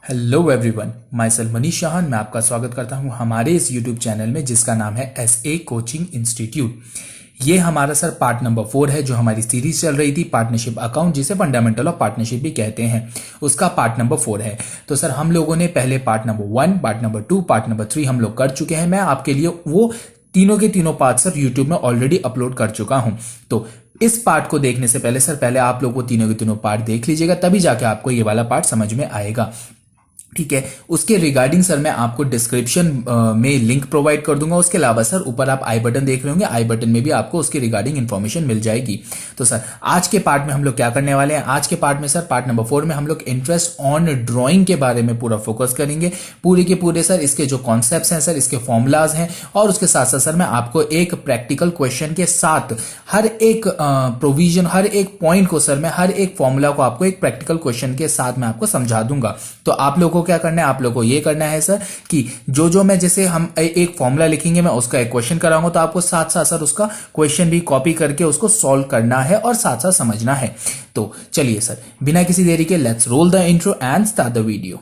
Hello everyone, my self Manish Shahn. मैं आपका स्वागत करता हूं हमारे इस यूट्यूब चैनल में जिसका नाम है SA कोचिंग इंस्टीट्यूट। ये हमारा सर पार्ट नंबर 4 है जो हमारी सीरीज चल रही थी पार्टनरशिप अकाउंट, जिसे फंडामेंटल ऑफ पार्टनरशिप भी कहते हैं। उसका पार्ट नंबर 4 है। तो सर हम लोगों ने पहले part number 1, part number 2, part number 3 हम लोग कर चुके हैं। मैं आपके लिए वो तीनों के तीनों पार्ट सर यूट्यूब में ऑलरेडी अपलोड कर चुका हूं। तो इस पार्ट को देखने से पहले सर पहले आप लोग वो तीनों के तीनों पार्ट देख लीजिएगा, तभी जाके आपको ये वाला पार्ट समझ में आएगा। ठीक है, उसके रिगार्डिंग सर मैं आपको डिस्क्रिप्शन में लिंक प्रोवाइड कर दूंगा। उसके अलावा सर ऊपर आप आई बटन देख रहे होंगे, आई बटन में भी आपको उसके रिगार्डिंग इन्फॉर्मेशन मिल जाएगी। तो सर आज के पार्ट में हम लोग क्या करने वाले हैं, आज के पार्ट में सर पार्ट नंबर 4 में हम लोग इंटरेस्ट ऑन ड्राइंग के बारे में पूरा फोकस करेंगे। पूरे के पूरे सर इसके जो कॉन्सेप्ट्स हैं सर, इसके फॉर्मूलाज हैं, और उसके साथ साथ सर मैं आपको एक प्रैक्टिकल क्वेश्चन के साथ हर एक प्रोविजन, हर एक पॉइंट को सर मैं हर एक फॉर्मूला को आपको एक प्रैक्टिकल क्वेश्चन के साथ मैं आपको समझा दूंगा। तो आप लोगों क्या करना है, आप लोगों को ये करना है सर कि जो जो मैं जैसे हम एक फॉर्मूला लिखेंगे, मैं उसका एक क्वेश्चन कराऊंगा, तो आपको साथ साथ सर उसका क्वेश्चन भी कॉपी करके उसको सॉल्व करना है और साथ साथ समझना है। तो चलिए सर बिना किसी देरी के let's roll the intro and start the video.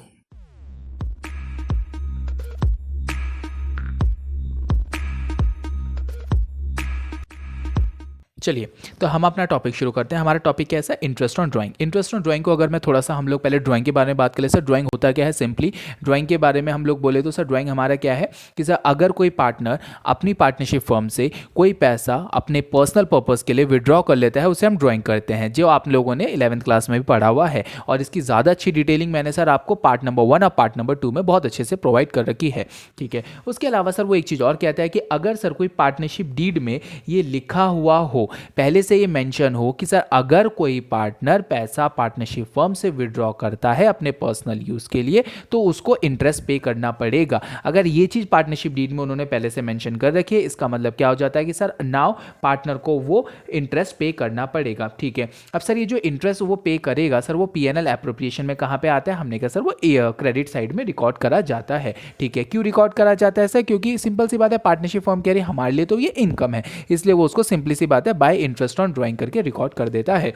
चलिए तो हम अपना टॉपिक शुरू करते हैं। हमारा टॉपिक कैसा है, interest on drawing. Interest on drawing को अगर मैं थोड़ा सा हम लोग पहले ड्राइंग के बारे में बात करें सर, ड्राइंग होता क्या है। सिंपली ड्राइंग के बारे में हम लोग बोले तो सर ड्राइंग हमारा क्या है कि सर अगर कोई पार्टनर अपनी पार्टनरशिप फर्म से कोई पैसा अपने पर्सनल पर्पज़ के लिए विड्रॉ कर लेता है, उसे हम ड्राइंग करते हैं, जो आप लोगों ने 11th क्लास में भी पढ़ा हुआ है। और इसकी ज़्यादा अच्छी डिटेलिंग मैंने सर आपको पार्ट नंबर 1 और पार्ट नंबर 2 में बहुत अच्छे से प्रोवाइड कर रखी है। ठीक है, उसके अलावा सर वो एक चीज़ और कहता है कि अगर सर कोई पार्टनरशिप डीड में ये लिखा हुआ हो, पहले से ये मेंशन हो कि सर अगर कोई पार्टनर पैसा पार्टनरशिप फर्म से विड्रॉ करता है अपने पर्सनल यूज के लिए, तो उसको इंटरेस्ट पे करना पड़ेगा। अगर ये चीज पार्टनरशिप डीड में उन्होंने पहले से मेंशन कर रखी है, इसका मतलब क्या हो जाता है कि सर नाउ पार्टनर को वो इंटरेस्ट पे करना पड़ेगा। ठीक है, अब सर ये जो इंटरेस्ट वो पे करेगा सर, वो P&L एप्रोप्रिएशन में कहां पे आता है, हमने कहा सर वो क्रेडिट साइड में रिकॉर्ड करा जाता है। ठीक है, क्यों रिकॉर्ड करा जाता है सर, क्योंकि सिंपल सी बात है, पार्टनरशिप फर्म कह रही है हमारे लिए तो ये इनकम है, इसलिए वो उसको सिंपली सी बात है बाय इंटरेस्ट ऑन ड्राइंग करके रिकॉर्ड कर देता है।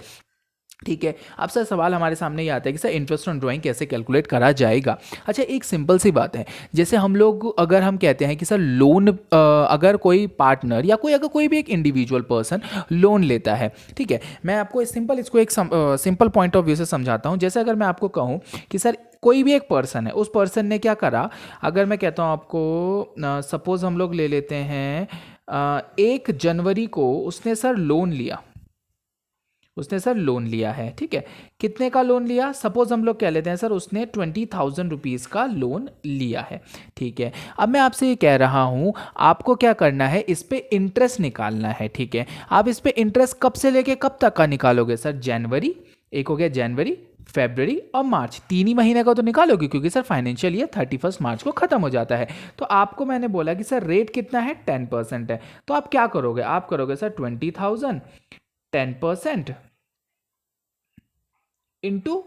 ठीक है, अब सर सवाल हमारे सामने ये आता है कि सर इंटरेस्ट ऑन ड्राइंग कैसे कैलकुलेट करा जाएगा। अच्छा, एक सिंपल सी बात है, जैसे हम लोग अगर हम कहते हैं कि सर लोन, अगर कोई पार्टनर या अगर कोई भी एक इंडिविजुअल पर्सन लोन लेता है, ठीक है, मैं आपको इसको एक सिंपल पॉइंट ऑफ व्यू से समझाता हूँ। जैसे अगर मैं आपको कहूँ कि सर कोई भी एक पर्सन है, उस पर्सन ने क्या करा, अगर मैं कहता हूँ आपको, सपोज हम लोग ले लेते हैं 1 जनवरी को उसने सर लोन लिया है। ठीक है, कितने का लोन लिया, सपोज हम लोग कह लेते हैं सर उसने 20,000 रुपीज़ का लोन लिया है। ठीक है, अब मैं आपसे ये कह रहा हूँ आपको क्या करना है, इस पे इंटरेस्ट निकालना है। ठीक है, आप इस पे इंटरेस्ट कब से लेके कब तक का निकालोगे सर, जनवरी, एक हो गया जनवरी, फरवरी और मार्च, 3 ही महीने का तो निकालोगे, क्योंकि सर फाइनेंशियल ईयर 31 मार्च को खत्म हो जाता है। तो आपको मैंने बोला कि सर रेट कितना है, 10% है। तो आप क्या करोगे, आप करोगे सर 20,000 10% इंटू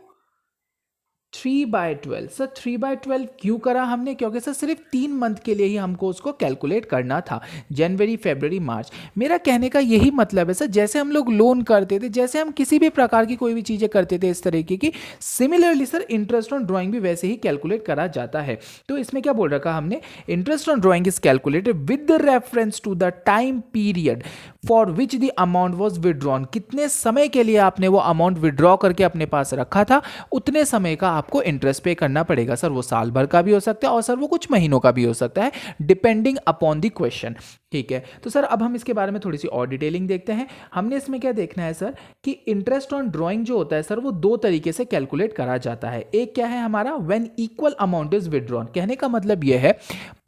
3/12। सर 3/12 क्यों करा हमने, क्योंकि सर सिर्फ 3 मंथ के लिए ही हमको उसको कैलकुलेट करना था, जनवरी फरवरी मार्च। मेरा कहने का यही मतलब है सर, जैसे हम लोग लोन करते थे, जैसे हम किसी भी प्रकार की कोई भी चीज़ें करते थे इस तरीके की, similarly sir interest on drawing भी वैसे ही कैलकुलेट करा जाता है। तो इसमें क्या बोल रखा हमने, interest on drawing is calculated with the reference to the time period for which the amount was withdrawn. कितने समय के लिए आपने वो अमाउंट विड्रॉ करके अपने पास रखा था, उतने समय का आपको इंटरेस्ट पे करना पड़ेगा। सर वो साल भर का भी हो सकता है और सर वो कुछ महीनों का भी हो सकता है, डिपेंडिंग अपॉन द क्वेश्चन। ठीक है, तो सर अब हम इसके बारे में थोड़ी सी और डिटेलिंग देखते हैं। हमने इसमें क्या देखना है सर कि इंटरेस्ट ऑन ड्राइंग जो होता है सर, वो 2 तरीके से कैलकुलेट करा जाता है। एक क्या है हमारा, when equal amount is withdrawn. कहने का मतलब ये है,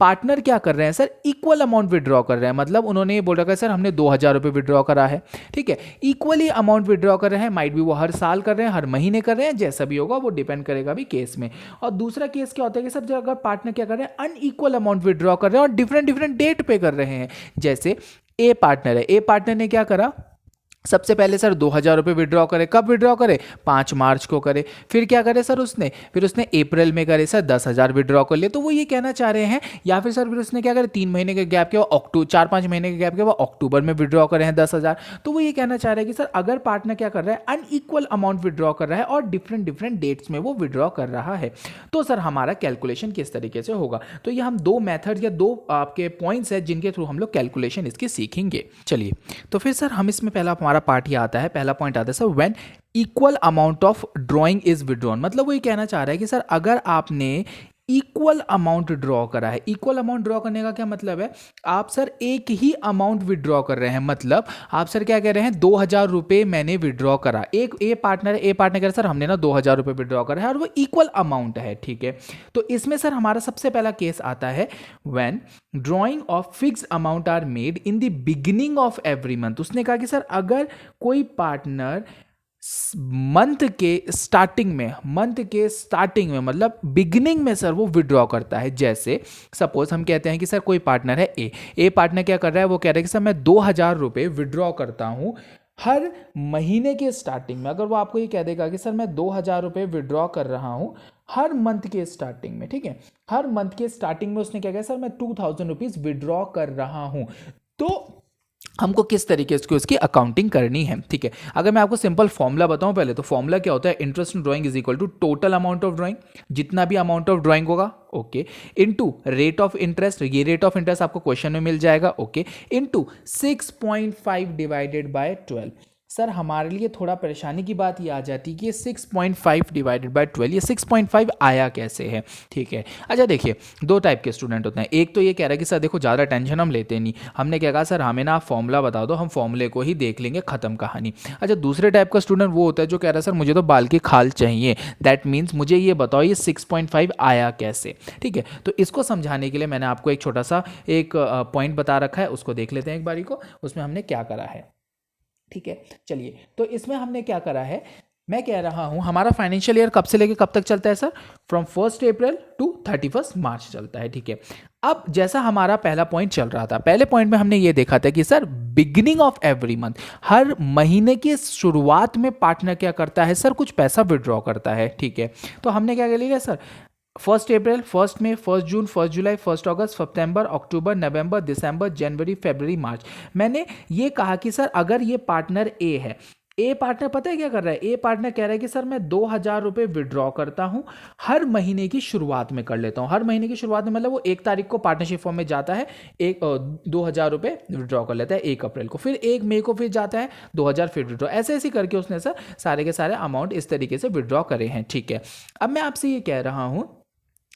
पार्टनर क्या कर रहे हैं सर, इक्वल अमाउंट विड्रॉ कर रहे हैं, मतलब उन्होंने ये बोल रखा है सर हमने 2,000 रुपये विड्रॉ करा है। ठीक है, इक्वली अमाउंट विड्रॉ कर रहे हैं, माइट भी वो हर साल कर रहे हैं, हर महीने कर रहे हैं, जैसा भी होगा वो डिपेंड करेगा भी केस में। और दूसरा केस क्या होता है कि सर अगर पार्टनर क्या कर रहे हैं, अनइक्वल अमाउंट विड्रॉ कर रहे हैं और डिफरेंट डिफरेंट डेट पे कर रहे हैं। जैसे ए पार्टनर है, ए पार्टनर ने क्या करा, सबसे पहले सर 2,000 रुपये विड्रॉ करे, कब विड्रॉ करे, 5 मार्च को करे। फिर क्या करे सर उसने, फिर उसने अप्रैल में करे सर 10,000 विड्रॉ कर लिए। तो वो ये कहना चाह रहे हैं, या फिर सर फिर उसने क्या करे 3 महीने के गैप के बाद अक्टूबर, 4-5 महीने के गैप के बाद अक्टूबर में विड्रॉ करे हैं 10,000। तो वो ये कहना चाह रहे हैं कि सर अगर पार्टनर क्या कर रहा है, अनइक्वल अमाउंट विड्रॉ कर रहा है और डिफरेंट डिफरेंट डेट्स में वो विड्रॉ कर रहा है, तो सर हमारा कैलकुलेशन किस तरीके से होगा। तो ये हम 2 मेथड या 2 आपके पॉइंट्स है जिनके थ्रू हम लोग कैलकुलेशन इसकी सीखेंगे। चलिए, तो फिर सर हम इसमें पहला हमारा पार्ट ये आता है, पहला पॉइंट आता है sir when equal amount of drawing is withdrawn. मतलब वो ये कहना चाह रहा है कि सर अगर आपने इक्वल अमाउंट ड्रॉ करा है, इक्वल अमाउंट ड्रॉ करने का क्या मतलब है, आप सर एक ही अमाउंट विड्रॉ कर रहे हैं। मतलब आप सर क्या कह रहे हैं, 2,000 रुपये मैंने विड्रॉ करा, एक ए पार्टनर कह रहे सर हमने ना 2,000 रुपये विड्रॉ करा है और वो इक्वल अमाउंट है, ठीक है। तो इसमें सर हमारा सबसे पहला केस आता है when drawing of fixed amount are made in the beginning of every month. उसने कहा कि सर अगर कोई पार्टनर मंथ के स्टार्टिंग में मतलब बिगिनिंग में सर वो विड्रॉ करता है। जैसे सपोज हम कहते हैं कि सर कोई पार्टनर है ए पार्टनर क्या कर रहा है, वो कह रहा है कि सर मैं 2,000 रुपये विड्रॉ करता हूं हर महीने के स्टार्टिंग में। अगर वो आपको ये कह देगा कि सर मैं 2,000 रुपये विड्रॉ कर रहा हूं हर मंथ के स्टार्टिंग में, ठीक है, हर मंथ के स्टार्टिंग में उसने क्या कहा, सर मैं 2,000 रुपीज विड्रॉ कर रहा हूं, तो हमको किस तरीके से उसकी अकाउंटिंग करनी है, ठीक है। अगर मैं आपको सिंपल फॉर्मूला बताऊं पहले, तो फॉर्मूला क्या होता है, interest on drawing is equal to total amount of drawing, जितना भी अमाउंट ऑफ ड्राइंग होगा, okay, into rate of interest, ये रेट ऑफ इंटरेस्ट आपको क्वेश्चन में मिल जाएगा, okay, into 6.5 divided by 12। Sir हमारे लिए थोड़ा परेशानी की बात ये आ जाती है कि ये 6.5 डिवाइडेड बाय 12, ये 6.5 आया कैसे है, ठीक है। अच्छा देखिए, 2 टाइप के स्टूडेंट होते हैं। एक तो ये कह रहा है कि सर देखो ज़्यादा टेंशन हम लेते नहीं, हमने क्या कहा सर हमें ना आप फॉर्मूला बता दो, हम फॉर्मूले को ही देख लेंगे, खत्म कहानी। अच्छा, दूसरे टाइप का स्टूडेंट वो होता है जो कह रहा है सर मुझे तो बाल की खाल चाहिए, दैट मीन्स मुझे ये बताओ ये 6.5 आया कैसे, ठीक है। तो इसको समझाने के लिए मैंने आपको एक छोटा सा एक पॉइंट बता रखा है, उसको देख लेते हैं एक बारी को, उसमें हमने क्या करा है, ठीक है। चलिए, तो इसमें हमने क्या करा है, मैं कह रहा हूं हमारा फाइनेंशियल ईयर कब से लेके कब तक चलता है सर, फ्रॉम 1 अप्रैल टू 31 मार्च चलता है, ठीक है। अब जैसा हमारा पहला पॉइंट चल रहा था, पहले पॉइंट में हमने ये देखा था कि sir beginning of every month, हर महीने की शुरुआत में पार्टनर क्या करता है सर, कुछ पैसा विड्रॉ करता है, ठीक है। तो हमने क्या कर लिया सर, 1 अप्रैल, 1 मई, 1 जून, 1 जुलाई, 1 अगस्त, सितंबर, अक्टूबर, नवंबर, दिसंबर, जनवरी, फरवरी, मार्च। मैंने ये कहा कि सर अगर ये पार्टनर ए है, ए पार्टनर पता है क्या कर रहा है, ए पार्टनर कह रहा है कि सर मैं 2,000 रुपये विड्रॉ करता हूं हर महीने की शुरुआत में कर लेता हूं। हर महीने की शुरुआत में मतलब वो 1 तारीख को पार्टनरशिप फॉर्म में जाता है, 2,000 रुपये विड्रॉ कर लेता है 1 अप्रैल को, फिर 1 मई को फिर जाता है 2,000 फिर विड्रॉ, ऐसे ऐसे करके उसने सर सारे के सारे अमाउंट इस तरीके से विड्रॉ करे हैं, ठीक है। अब मैं आपसे ये कह रहा हूं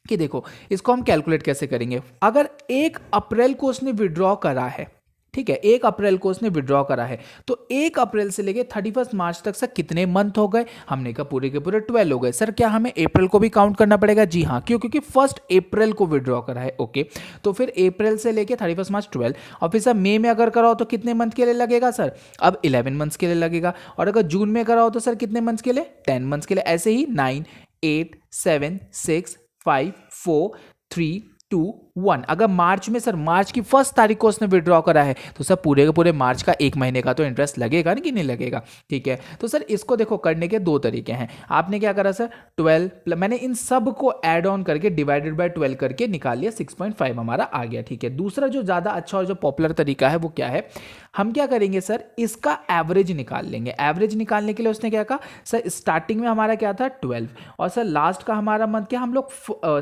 कि देखो इसको हम कैलकुलेट कैसे करेंगे। अगर 1 अप्रैल को उसने विड्रॉ करा है, ठीक है, 1 अप्रैल को उसने विड्रॉ करा है, तो 1 अप्रैल से लेके 31 मार्च तक सर कितने मंथ हो गए, हमने कहा पूरे के पूरे 12 हो गए। सर क्या हमें अप्रैल को भी काउंट करना पड़ेगा, जी हाँ, क्यों, क्योंकि 1 अप्रैल को विड्रॉ करा है, ओके। तो फिर अप्रैल से लेके 31 मार्च 12, और फिर सर मई में अगर कराओ तो कितने मंथ के लिए लगेगा सर, अब 11 मंथ्स के लिए लगेगा, और अगर जून में कराओ तो सर कितने मंथ्स के लिए, 10 मंथ्स के लिए, ऐसे ही 9, 8, 7, 6, 5, 4, 3, 2, 1। अगर मार्च में सर मार्च की 1 तारीख को उसने विड्रॉ करा है तो सर पूरे के पूरे मार्च का 1 महीने का तो इंटरेस्ट लगेगा ना कि नहीं लगेगा, ठीक है। तो सर इसको देखो करने के 2 तरीके हैं। आपने क्या करा सर, 12 मैंने इन सब को ऐड ऑन करके डिवाइडेड बाय 12 करके निकाल लिया, 6.5 हमारा आ गया, ठीक है। दूसरा जो ज़्यादा अच्छा और जो पॉपुलर तरीका है वो क्या है, हम क्या करेंगे सर, इसका एवरेज निकाल लेंगे। एवरेज निकालने के लिए उसने क्या कहा सर, स्टार्टिंग में हमारा क्या था 12, और सर लास्ट का हमारा मंथ क्या, हम लोग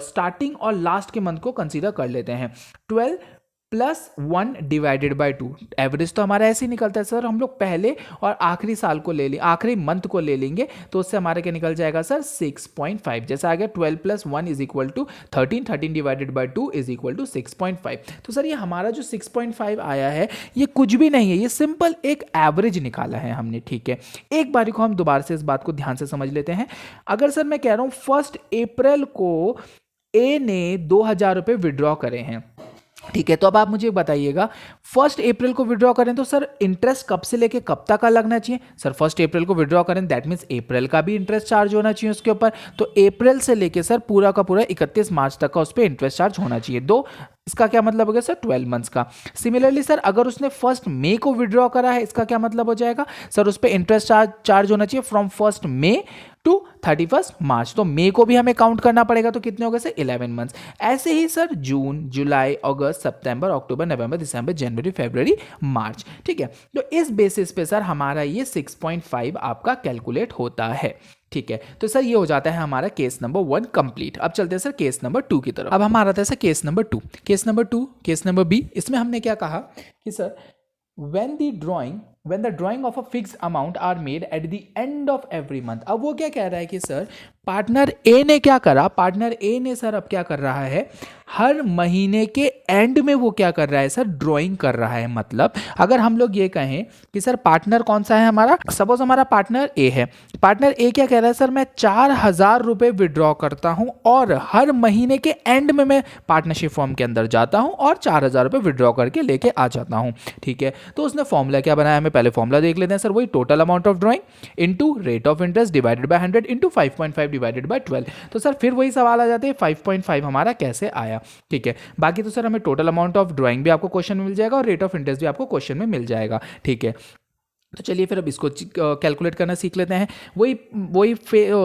स्टार्टिंग और लास्ट के मंथ को कंसीडर कर लेते हैं। 12 प्लस 1 डिवाइडेड बाय 2, एवरेज तो हमारा ऐसे ही निकलता है सर, हम लोग पहले और आखिरी साल को ले लें, आखिरी मंथ को ले लेंगे, तो उससे हमारे क्या निकल जाएगा सर 6.5। जैसा आ गया 12 plus 1 is equal to 13, 13 divided by 2 is equal to 6.5। तो सर ये हमारा जो 6.5 आया है ये कुछ भी नहीं है, ये सिंपल एक एवरेज निकाला है हमने, ठीक है। एक बारी को हम दोबारा से इस बात को ध्यान से समझ लेते हैं। अगर सर मैं कह रहा हूं 1 अप्रैल को ए ने 2,000 रुपये विड्रॉ करे हैं, ठीक है, तो अब आप मुझे बताइएगा 1 अप्रैल को विड्रॉ करें तो सर इंटरेस्ट कब से लेके कब तक का लगना चाहिए? सर 1 अप्रैल को विड्रॉ करें दैट मीन्स अप्रैल का भी इंटरेस्ट चार्ज होना चाहिए उसके ऊपर। तो अप्रैल से लेके सर पूरा का पूरा 31 मार्च तक का उस पर इंटरेस्ट चार्ज होना चाहिए। दो, इसका क्या मतलब हो गया सर? 12 मंथ्स का। सिमिलरली सर अगर उसने 1 मई को विड्रॉ करा है, इसका क्या मतलब हो जाएगा? सर उस पर इंटरेस्ट चार्ज होना चाहिए फ्रॉम 1 मई टू 31 मार्च। तो मई को भी हमें काउंट करना पड़ेगा, तो कितने हो गए सर? 11 मंथ्स। ऐसे ही सर जून, जुलाई, अगस्त, सितंबर, अक्टूबर, नवंबर, दिसंबर, जनवरी, फरवरी, मार्च। ठीक है, तो इस बेसिस पे सर हमारा ये 6.5 आपका कैलकुलेट होता है। ठीक है, तो सर ये हो जाता है हमारा केस नंबर 1 कंप्लीट। अब चलते हैं सर केस नंबर 2 की तरफ। अब हमारा था sir case number 2। Case number B, इसमें हमने क्या कहा कि sir when the drawing of a fixed amount are made at the end of every month। अब वो क्या कह रहा है कि सर पार्टनर ए ने क्या करा? पार्टनर ए ने सर अब क्या कर रहा है? हर महीने के एंड में वो क्या कर रहा है सर? ड्राइंग कर रहा है। मतलब अगर हम लोग ये कहें कि सर पार्टनर कौन सा है हमारा, सपोज हमारा पार्टनर ए है। पार्टनर ए क्या कह रहा है? सर मैं 4,000 रुपये विड्रॉ करता हूं और हर महीने के एंड में मैं पार्टनरशिप फॉर्म के अंदर जाता हूं और 4,000 रुपये विड्रॉ करके लेके आ जाता हूं। ठीक है, तो उसने फॉर्मूला क्या बनाया? हमें पहले फॉर्मूला देख लेते हैं सर। वही total amount of drawing into rate of interest divided by 100 into 5.5 divided by 12। तो सर फिर वही सवाल आ जाते हैं 5.5 हमारा कैसे आया? ठीक है, बाकी तो सर हमें टोटल अमाउंट ऑफ ड्राइंग भी आपको क्वेश्चन में मिल जाएगा और रेट ऑफ इंटरेस्ट भी आपको क्वेश्चन में मिल जाएगा। ठीक है, तो चलिए फिर अब इसको कैलकुलेट करना सीख लेते हैं। वही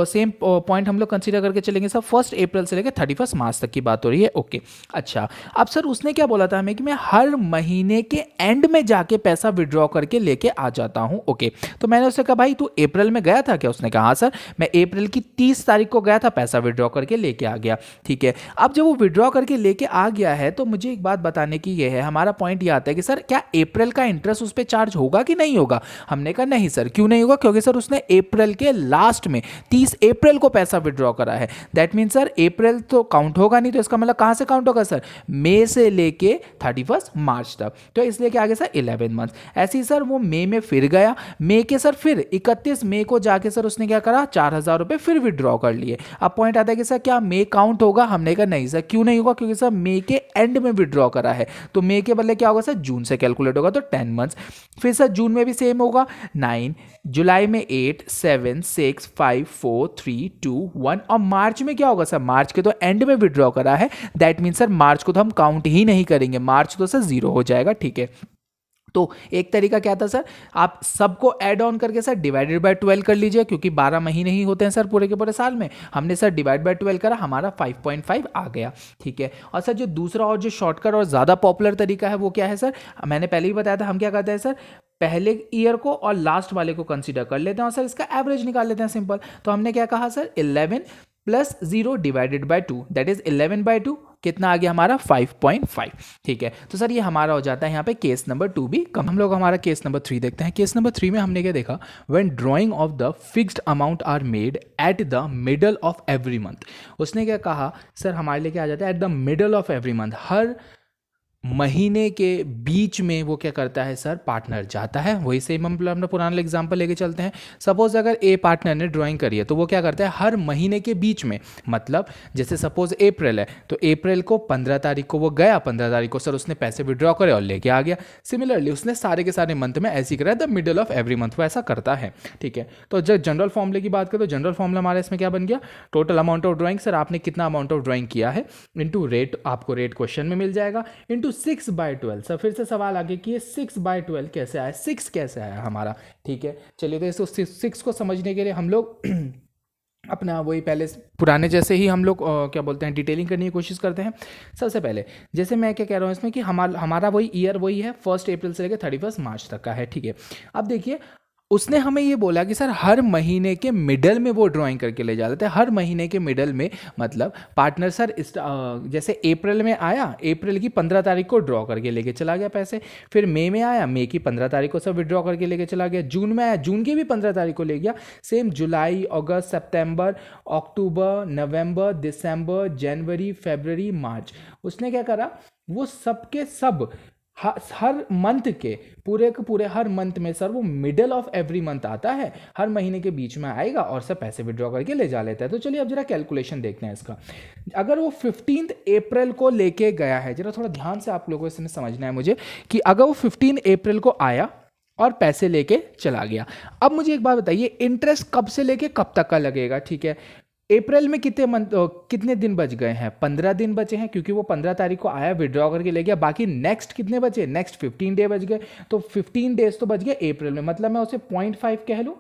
सेम पॉइंट हम लोग कंसीडर करके चलेंगे सर। 1 अप्रैल से लेकर 31 मार्च तक की बात हो रही है। ओके, अच्छा अब सर उसने क्या बोला था हमें कि मैं हर महीने के एंड में जाके पैसा विड्रॉ करके लेके आ जाता हूं। ओके, तो मैंने उससे कहा भाई तू अप्रैल में गया था क्या? उसने कहा हाँ सर मैं अप्रैल की 30 तारीख को गया था, पैसा विड्रॉ करके लेके आ गया। ठीक है, अब जब वो विड्रॉ करके लेके आ गया है तो मुझे एक बात बताने की ये है, हमारा पॉइंट ये आता है कि सर क्या अप्रैल का इंटरेस्ट उस पर चार्ज होगा कि नहीं होगा? हमने कहा नहीं सर। क्यों नहीं होगा? क्योंकि सर उसने अप्रैल के लास्ट में 30 अप्रैल को पैसा विड्रॉ करा है। दैट मीन सर अप्रैल तो काउंट होगा नहीं, तो इसका मतलब कहां से काउंट होगा सर? मई से लेके 31 मार्च तक। तो इसलिए क्या आ गया सर? 11 मंथ। ऐसे ही सर वो मई में फिर गया, मई के सर फिर 31 मई को जाके सर उसने क्या करा? 4,000 रुपए फिर विड्रॉ कर लिए। अब पॉइंट आता है कि सर क्या मई काउंट होगा? हमने कहा नहीं सर। क्यों नहीं होगा? क्योंकि सर मई के एंड में विड्रॉ करा है, तो मई के बदले क्या होगा सर? जून से कैलकुलेट होगा, तो 10 मंथ्स। फिर सर जून में भी सेम होगा 9, जुलाई में 8, 7, 6, 5, 4, 3, 2, 1 और मार्च में क्या होगा सर? मार्च के तो एंड में विड्रॉ करा है, दैट मीन सर मार्च को तो हम काउंट ही नहीं करेंगे, मार्च तो सर 0 हो जाएगा। ठीक है, तो एक तरीका क्या था सर? आप सबको ऐड ऑन करके सर डिवाइडेड बाय 12 कर लीजिए, क्योंकि 12 महीने ही होते हैं सर पूरे के पूरे साल में। हमने सर डिवाइड बाय 12 करा, हमारा 5.5 आ गया। ठीक है, और सर जो दूसरा और जो शॉर्टकट और ज़्यादा पॉपुलर तरीका है वो क्या है सर? मैंने पहले ही बताया था, हम क्या करते हैं सर? पहले ईयर को और लास्ट वाले को कंसीडर कर लेते हैं और सर इसका एवरेज निकाल लेते हैं, सिंपल। तो हमने क्या कहा sir? 11 plus 0 divided by 2 that is 11/2। कितना आ गया हमारा? 5.5। ठीक है, तो सर ये हमारा हो जाता है यहाँ पे केस नंबर 2 भी कम। हम लोग हमारा केस नंबर 3 देखते हैं। केस नंबर 3 में हमने क्या देखा? When drawing of the fixed amount are made at the middle of every month. उसने क्या कहा सर? हमारे लिए क्या आ जाता है? At the middle of every month, हर महीने के बीच में वो क्या करता है सर? पार्टनर जाता है। वही सेम हम अपना पुराना एग्जांपल लेके चलते हैं। सपोज अगर ए पार्टनर ने ड्राइंग करी है तो वो क्या करता है? हर महीने के बीच में, मतलब जैसे सपोज अप्रैल है तो अप्रैल को 15 तारीख को वो गया, 15 तारीख को सर उसने पैसे विड्रॉ करे और लेके आ गया। सिमिलरली उसने सारे के सारे मंथ में ऐसे ही करा, the middle of every month वो ऐसा करता है। ठीक है, तो जब जनरल फॉर्मूले की बात करें तो जनरल फॉर्मूला हमारे इसमें क्या बन गया? Total amount of drawing, sir आपने कितना अमाउंट ऑफ ड्राइंग किया है, इंटू रेट, आपको रेट क्वेश्चन में मिल जाएगा, इंटू 6/12। सर फिर से सवाल आगे कि ये 6/12 कैसे आया? 6 कैसे आया हमारा? ठीक है, चलिए तो इसको 6 को समझने के लिए हम लोग अपना वही पहले पुराने जैसे ही हम लोग क्या बोलते हैं डिटेलिंग करने की कोशिश करते हैं। सबसे पहले जैसे मैं क्या कह रहा हूँ इसमें कि हमारा वही ईयर वही है, 1 अप्रैल से लेकर 31 मार्च तक का है। ठीक है, अब देखिए उसने हमें ये बोला कि सर हर महीने के मिडल में वो ड्राइंग करके ले जाते थे। हर महीने के मिडल में मतलब पार्टनर सर जैसे अप्रैल में आया, अप्रैल की 15 तारीख को ड्रॉ करके लेके चला गया पैसे। फिर मई में आया, मई की 15 तारीख को सब विड्रॉ करके लेके चला गया। जून में आया, जून की भी 15 तारीख को ले गया। सेम जुलाई, अगस्त, सितंबर, अक्टूबर, नवंबर, दिसंबर, जनवरी, फरवरी, मार्च। उसने क्या करा? वो सब के सब हर मंथ के पूरे हर मंथ में सर वो मिडल ऑफ एवरी मंथ आता है, हर महीने के बीच में आएगा और सर पैसे विड्रॉ करके ले जा लेता है। तो चलिए अब जरा कैलकुलेशन देखते हैं इसका। अगर वो 15 अप्रैल को लेके गया है, जरा थोड़ा ध्यान से आप लोगों को इसमें समझना है मुझे कि अगर वो 15 अप्रैल को आया और पैसे लेके चला गया, अब मुझे एक बात बताइए, इंटरेस्ट कब से लेके कब तक का लगेगा? ठीक है, अप्रैल में कितने दिन बच गए हैं? 15 दिन बचे हैं, क्योंकि वो 15 तारीख को आया, विड्रॉ करके ले गया। बाकी नेक्स्ट कितने बचे? नेक्स्ट 15 डे बच गए। तो 15 डेज तो बच गए अप्रैल में, मतलब मैं उसे 0.5 कह लूँ।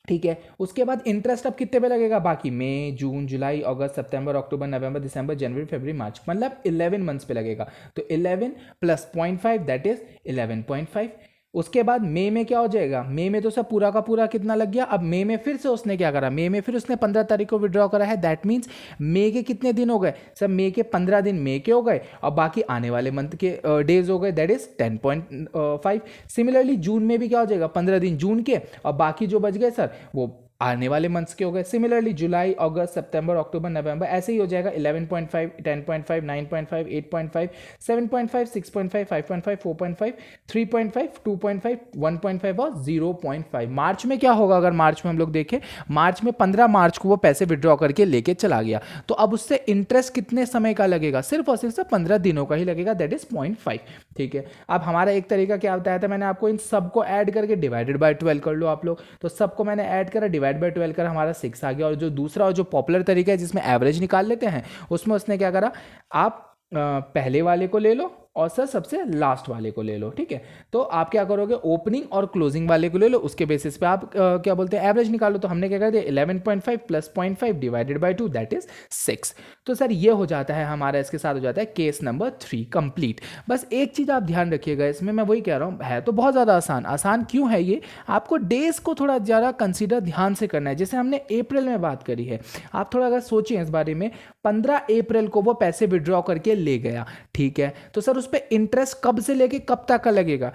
ठीक है, उसके बाद इंटरेस्ट अब कितने पे लगेगा? बाकी मई, जून, जुलाई, अगस्त, सितंबर, अक्टूबर, नवंबर, दिसंबर, जनवरी, फरवरी, मार्च, मतलब 11 मंथ्स पे लगेगा। तो 11 प्लस 0.5 दैट इज 11.5। उसके बाद मई में क्या हो जाएगा? मई में तो सब पूरा का पूरा कितना लग गया। अब मई में फिर से उसने क्या करा? मई में फिर उसने 15 तारीख को विड्रॉ करा है, दैट मीन्स मई के कितने दिन हो गए? सब मई के 15 दिन मई के हो गए और बाकी आने वाले मंथ के डेज हो गए, दैट इज 10.5। सिमिलरली जून में भी क्या हो जाएगा? 15 दिन जून के और बाकी जो बच गए सर वो आने वाले मंथ्स के हो गए। सिमिलरली जुलाई, अगस्त, सितंबर, अक्टूबर, नवंबर, ऐसे ही हो जाएगा 11.5, 10.5, 9.5, 8.5, 7.5, 6.5, 5.5, 4.5, 3.5, 2.5, 1.5 और 0.5। मार्च में क्या होगा? अगर मार्च में हम लोग देखें, मार्च में 15 मार्च को वो पैसे विड्रॉ करके लेके चला गया, तो अब उससे इंटरेस्ट कितने समय का लगेगा? सिर्फ और सिर्फ 15 दिनों का ही लगेगा, दैट इज 0.5। ठीक है, अब हमारा एक तरीका क्या बताया था मैंने आपको, इन सबको ऐड करके डिवाइडेड बाय 12 कर लो आप लोग। तो सबको मैंने ऐड करा, डिवाइड बाय 12 कर, हमारा 6 आ गया। और जो दूसरा और जो पॉपुलर तरीका है जिसमें एवरेज निकाल लेते हैं, उसमें उसने क्या करा, आप पहले वाले को ले लो और सर सबसे लास्ट वाले को ले लो। ठीक है, तो आप क्या करोगे? ओपनिंग और क्लोजिंग वाले को ले लो, उसके बेसिस पे आप क्या बोलते हैं, एवरेज निकालो। तो हमने क्या कर दिया, 11.5 plus 0.5 divided by 2 that is 6। तो सर ये हो जाता है हमारा, इसके साथ हो जाता है केस नंबर 3 कंप्लीट। बस एक चीज़ आप ध्यान रखिएगा इसमें, मैं वही कह रहा हूँ, है तो बहुत ज़्यादा आसान। आसान क्यों है ये? आपको डेज को थोड़ा ज़्यादा कंसीडर ध्यान से करना है। जैसे हमने अप्रैल में बात करी है, आप थोड़ा अगर सोचिए इस बारे में, 15 अप्रैल को वो पैसे विड्रॉ करके ले गया। ठीक है, तो सर उस पर इंटरेस्ट कब से लेके कब तक का लगेगा?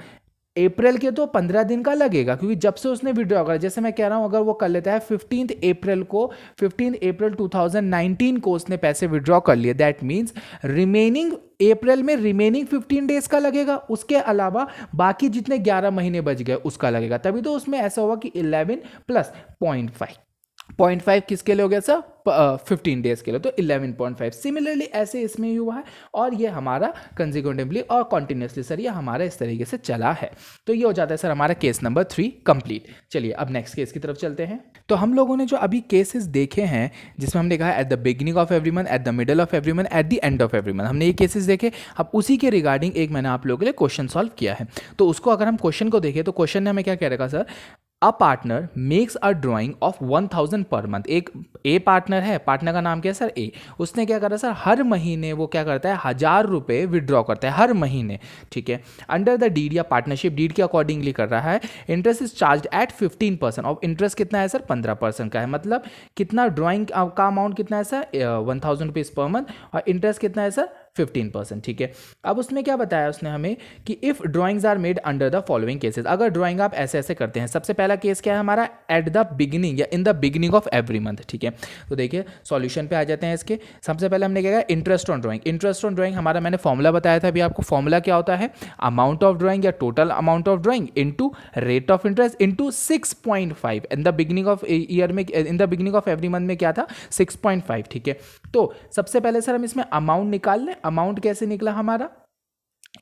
अप्रैल के तो 15 दिन का लगेगा, क्योंकि जब से उसने विड्रॉ करा, जैसे मैं कह रहा हूं, अगर वो कर लेता है 15 अप्रैल को, 15 अप्रैल 2019 को उसने पैसे विड्रॉ कर लिए, दैट मीन्स रिमेनिंग अप्रैल में रिमेनिंग 15 डेज का लगेगा, उसके अलावा बाकी जितने 11 महीने बच गए उसका लगेगा। तभी तो उसमें ऐसा होगा कि 11 प्लस 0.5 किसके लिए हो गया सर? 15 डेज के लिए, तो 11.5। सिमिलरली ऐसे इसमें ही हुआ है और ये हमारा कंसिक्यूटिवली और कॉन्टिन्यूसली सर ये हमारा इस तरीके से चला है। तो ये हो जाता है सर हमारा केस नंबर 3 कंप्लीट। चलिए अब नेक्स्ट केस की तरफ चलते हैं। तो हम लोगों ने जो अभी केसेस देखे हैं, जिसमें हमने कहा at the beginning of every month, eight the middle of every month, at the end of every month, हमने ये केसेस देखे। अब उसी के रिगार्डिंग एक मैंने आप लोगों के लिए क्वेश्चन सॉल्व किया है। तो उसको अगर हम क्वेश्चन को देखें तो क्वेश्चन ने हमें क्या कह रखा sir, a partner makes a drying of 1000 per month. एक ए पार्टनर है, पार्टनर का नाम क्या है सर? ए। उसने क्या करा सर, हर महीने वो क्या करता है, 1000 रुपये विड्रॉ करता है हर महीने। ठीक है, अंडर द डीड या पार्टनरशिप डीड के अकॉर्डिंगली कर रहा है। Interest is charge at 15%। और इंटरेस्ट कितना है सर? 15% का है। मतलब कितना ड्राइंग का अमाउंट कितना है सर? 1000 रुपीज़ पर मंथ, और इंटरेस्ट कितना है सर? 15%। ठीक है, अब उसमें क्या बताया उसने हमें कि if drawings are made under the following cases, अगर ड्राइंग आप ऐसे ऐसे करते हैं। सबसे पहला केस क्या है हमारा? एट द बिगिनिंग या इन the beginning of every month. ठीक है, तो देखिए सॉल्यूशन पे आ जाते हैं इसके। सबसे पहले हमने क्या किया, interest on drawing. Interest on drawing हमारा मैंने फॉर्मूला बताया था अभी आपको। फॉर्मूला क्या होता है? अमाउंट ऑफ ड्राइंग या total amount of drawing into rate of interest into 6.5। In the beginning of year में, in the beginning of every month में क्या था? 6.5। ठीक है, तो सबसे पहले सर हम इसमें अमाउंट निकाल लें। अमाउंट कैसे निकला हमारा?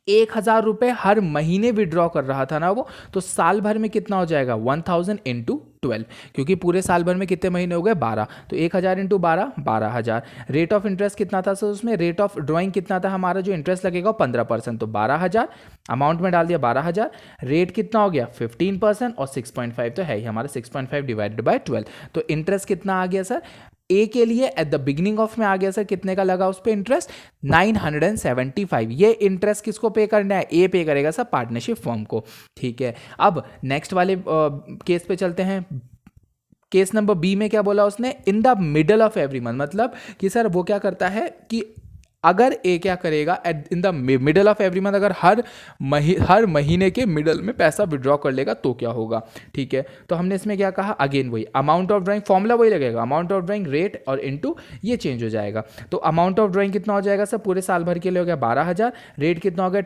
1000 रुपये हर महीने विड्रॉ कर रहा था ना वो, तो साल भर में कितना हो जाएगा? 1000 इंटू 12, क्योंकि पूरे साल भर में कितने महीने हो गए? 12। तो 1000 इंटू 12, 12000। रेट ऑफ इंटरेस्ट कितना था सर उसमें? रेट ऑफ ड्राइंग कितना था हमारा? जो इंटरेस्ट लगेगा 15%, तो 12000। अमाउंट में डाल दिया 12000। रेट कितना हो गया? 15%, और 6.5 तो है ही हमारा, 6.5 डिवाइडेड बाय 12। तो इंटरेस्ट कितना आ गया सर? ए के लिए एट द बिगिनिंग ऑफ में आ गया सर, कितने का लगा उस पर इंटरेस्ट? 975। ये इंटरेस्ट किसको पे करना है? ए पे करेगा सर पार्टनरशिप फर्म को। ठीक है, अब नेक्स्ट वाले केस पे चलते हैं। केस नंबर बी में क्या बोला उसने? In the middle of every month, मतलब कि सर वो क्या करता है कि अगर ए क्या करेगा in the middle of every month, अगर हर महीने के मिडल में पैसा विड्रॉ कर लेगा तो क्या होगा, ठीक है। तो हमने इसमें क्या कहा, अगेन वही अमाउंट ऑफ ड्राइंग, फॉर्मूला वही लगेगा, अमाउंट ऑफ ड्राइंग रेट और इनटू ये चेंज हो जाएगा। तो अमाउंट ऑफ ड्राइंग कितना हो जाएगा सर, पूरे साल भर के लिए हो गया 12,000, रेट कितना हो गया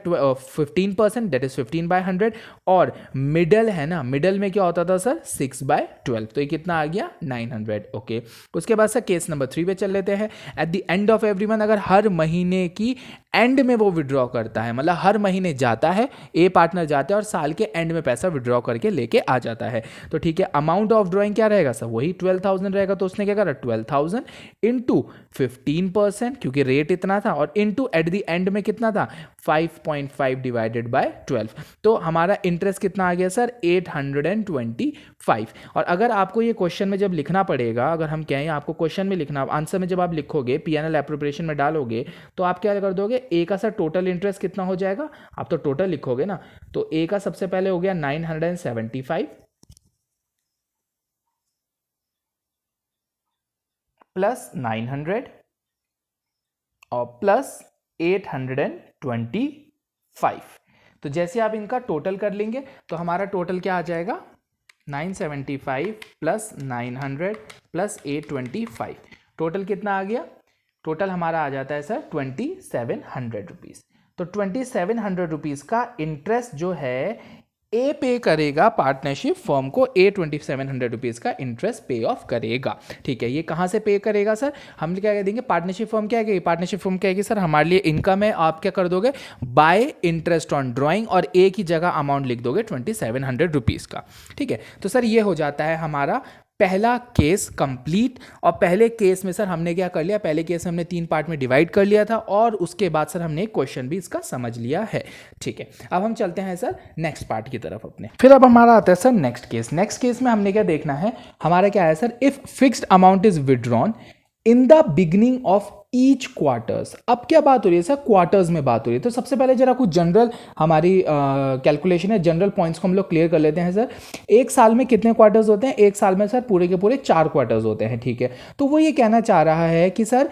15%, दैट इज 15/100, और मिडल है ना, मिडल में क्या होता था सर 6/12, तो ये कितना आ गया 900, ओके। उसके बाद सर केस नंबर 3 पे चल लेते हैं। At the end of every month, अगर हर महीने की एंड में वो विड्रॉ करता है, मतलब हर महीने जाता है, ए पार्टनर जाता है और साल के एंड में पैसा विड्रॉ करके लेके आ जाता है, तो ठीक है, अमाउंट ऑफ ड्रॉइंग क्या रहेगा सर, वही 12,000 रहेगा। तो उसने क्या करा 12,000 इंटू 15%, क्योंकि रेट इतना था, और इंटू एट द एंड में कितना था 5.5 डिवाइडेड बाय 12, तो हमारा इंटरेस्ट कितना आ गया सर 825। और अगर आपको ये क्वेश्चन में जब लिखना पड़ेगा, अगर हम कहें आपको क्वेश्चन में लिखना, आंसर में जब आप लिखोगे पीएनएल एप्रोप्रिएशन में डालोगे, तो आप क्या कर दोगे, ए का सर टोटल इंटरेस्ट कितना हो जाएगा, आप तो टोटल लिखोगे ना, तो ए का सबसे पहले हो गया 975 प्लस 900 और प्लस 825। तो जैसे आप इनका टोटल कर लेंगे तो हमारा टोटल क्या आ जाएगा 975 प्लस 900 प्लस 825, टोटल कितना आ गया, टोटल हमारा आ जाता है सर 2700 रुपीज़। तो 2700 रुपीज़ का इंटरेस्ट जो है ए पे करेगा पार्टनरशिप फर्म को, ए 2700 रुपीज़ का इंटरेस्ट पे ऑफ करेगा, ठीक है। ये कहाँ से पे करेगा सर, हम क्या कह देंगे, पार्टनरशिप फर्म क्या कहेगी, पार्टनरशिप फर्म कहेगी सर हमारे लिए इनकम है, आप क्या कर दोगे बाय इंटरेस्ट ऑन ड्राइंग, और ए की जगह अमाउंट लिख दोगे 2700 रुपीज़ का, ठीक है। तो सर ये हो जाता है हमारा पहला केस कंप्लीट। और पहले केस में सर हमने क्या कर लिया, पहले केस में हमने 3 पार्ट में डिवाइड कर लिया था, और उसके बाद सर हमने एक क्वेश्चन भी इसका समझ लिया है, ठीक है। अब हम चलते हैं सर नेक्स्ट पार्ट की तरफ अपने। फिर अब हमारा आता है sir next case. Next case में हमने क्या देखना है, हमारा क्या है sir, if fixed amount is withdrawn in the beginning of each quarters. अब क्या बात हो रही है सर, क्वार्टर्स में बात हो रही है। तो सबसे पहले जरा कुछ जनरल हमारी कैलकुलेशन है, जनरल पॉइंट्स को हम लोग क्लियर कर लेते हैं सर। एक साल में कितने क्वार्टर्स होते हैं, एक साल में सर पूरे के पूरे 4 क्वार्टर्स होते हैं, ठीक है। तो वो ये कहना चाह रहा है कि सर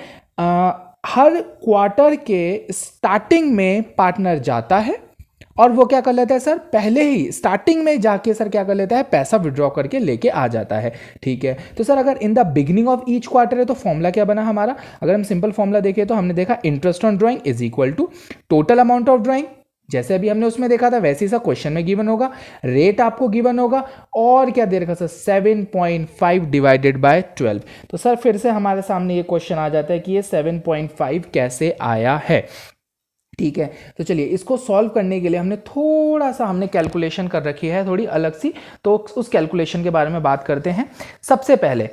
हर क्वार्टर के स्टार्टिंग में पार्टनर जाता है और वो क्या कर लेता है सर, पहले ही स्टार्टिंग में जाके सर क्या कर लेता है, पैसा विड्रॉ करके लेके आ जाता है, ठीक है। तो सर अगर इन the beginning of each quarter है तो फॉर्मूला क्या बना हमारा, अगर हम सिंपल फॉर्मूला देखें तो हमने देखा interest on drawing is equal to total amount of drawing, जैसे अभी हमने उसमें देखा था वैसे ही सा क्वेश्चन में गिवन होगा, रेट आपको गिवन होगा, और क्या दे रखा सर 7.5 डिवाइडेड बाय 12। तो सर फिर से हमारे सामने ये क्वेश्चन आ जाता है कि ये 7.5 कैसे आया है, ठीक है। तो चलिए इसको सॉल्व करने के लिए हमने थोड़ा सा हमने कैलकुलेशन कर रखी है थोड़ी अलग सी, तो उस कैलकुलेशन के बारे में बात करते हैं। सबसे पहले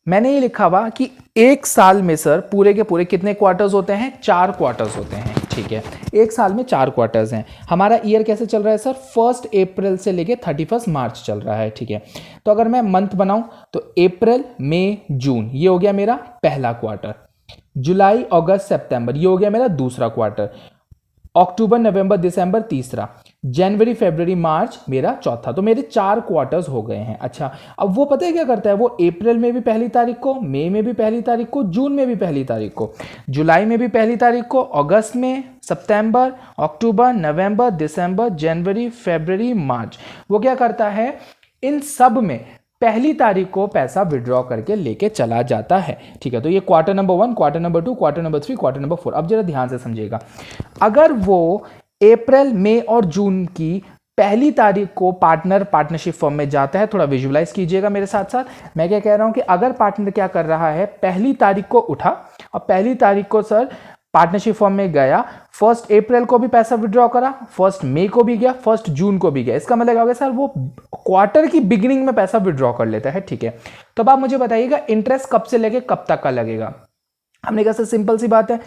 मैंने ये लिखा हुआ कि एक साल में सर पूरे के पूरे कितने क्वार्टर्स होते हैं, 4 क्वार्टर्स होते हैं, ठीक है। एक साल में 4 क्वार्टर्स हैं। हमारा ईयर कैसे चल रहा है सर, 1 अप्रैल से लेके 31 मार्च चल रहा है, ठीक है। तो अगर मैं मंथ बनाऊं तो अप्रैल मई जून ये हो गया मेरा पहला क्वार्टर, जुलाई अगस्त सितंबर ये हो गया मेरा दूसरा क्वार्टर, अक्टूबर नवंबर दिसंबर तीसरा, जनवरी फरवरी मार्च मेरा चौथा। तो मेरे 4 क्वार्टर्स हो गए हैं। अच्छा अब वो पता है क्या करता है, वो अप्रैल में भी पहली तारीख को, मई में भी पहली तारीख को, जून में भी पहली तारीख को, जुलाई में भी पहली तारीख को, अगस्त में, सितंबर, अक्टूबर, नवंबर, दिसंबर, जनवरी, फरवरी, मार्च, वो क्या करता है इन सब में पहली तारीख को पैसा विड्रॉ करके लेके चला जाता है, ठीक है। तो ये quarter number 1, quarter number 2, quarter number 3, quarter number 4। अब जरा ध्यान से समझिएगा, अगर वो अप्रैल मई और जून की पहली तारीख को पार्टनरशिप फर्म में जाता है, थोड़ा विजुअलाइज कीजिएगा मेरे साथ साथ, मैं क्या कह रहा हूं कि अगर पार्टनर क्या कर रहा है, पहली तारीख को उठा और पहली तारीख को सर पार्टनरशिप फर्म में गया, 1 अप्रैल को भी पैसा विड्रॉ करा, 1 मई को भी गया, 1 जून को भी गया, इसका मतलब क्या होगा सर, वो क्वार्टर की बिगिनिंग में पैसा विड्रॉ कर लेता है, ठीक है। तो अब आप मुझे बताइएगा इंटरेस्ट कब से लेके कब तक का लगेगा। हमने कहा सर सिंपल सी बात है,